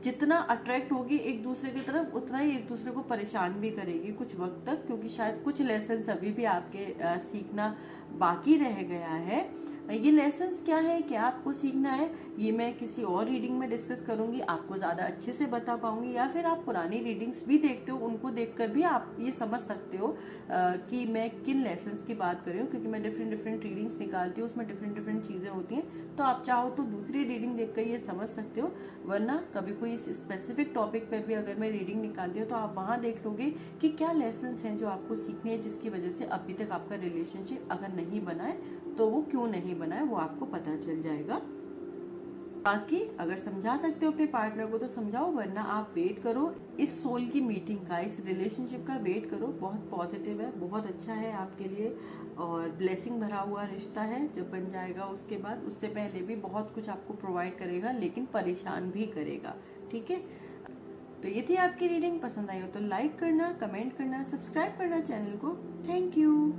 जितना अट्रैक्ट होगी एक दूसरे की तरफ, उतना ही एक दूसरे को परेशान भी करेगी कुछ वक्त तक, क्योंकि शायद कुछ लेसन अभी भी आपके सीखना बाकी रह गया है। ये लेसन्स क्या है, क्या आपको सीखना है, ये मैं किसी और रीडिंग में डिस्कस करूंगी, आपको ज्यादा अच्छे से बता पाऊंगी। या फिर आप पुरानी रीडिंग्स भी देखते हो, उनको देखकर भी आप ये समझ सकते हो कि मैं किन लेसन्स की बात कर रही हूँ, क्योंकि मैं डिफरेंट डिफरेंट रीडिंग्स निकालती हूँ, उसमें डिफरेंट डिफरेंट चीजें होती हैं। तो आप चाहो तो दूसरी रीडिंग देखकर ये समझ सकते हो, वरना कभी कोई स्पेसिफिक टॉपिक पर भी अगर मैं रीडिंग निकालती हूँ तो आप वहां देख लोगे कि क्या लेसन्स हैं जो आपको सीखने हैं, जिसकी वजह से अभी तक आपका रिलेशनशिप अगर नहीं बना है तो वो क्यों नहीं बना है, वो आपको पता चल जाएगा। बाकी अगर समझा सकते हो अपने पार्टनर को तो समझाओ, वरना आप वेट करो इस सोल की मीटिंग का, इस रिलेशनशिप का वेट करो। बहुत पॉजिटिव है, बहुत अच्छा है आपके लिए, और ब्लेसिंग भरा हुआ रिश्ता है। जब बन जाएगा उसके बाद, उससे पहले भी बहुत कुछ आपको प्रोवाइड करेगा, लेकिन परेशान भी करेगा। ठीक है, तो ये थी आपकी रीडिंग। पसंद आई हो तो लाइक करना, कमेंट करना, सब्सक्राइब करना चैनल को। Thank you.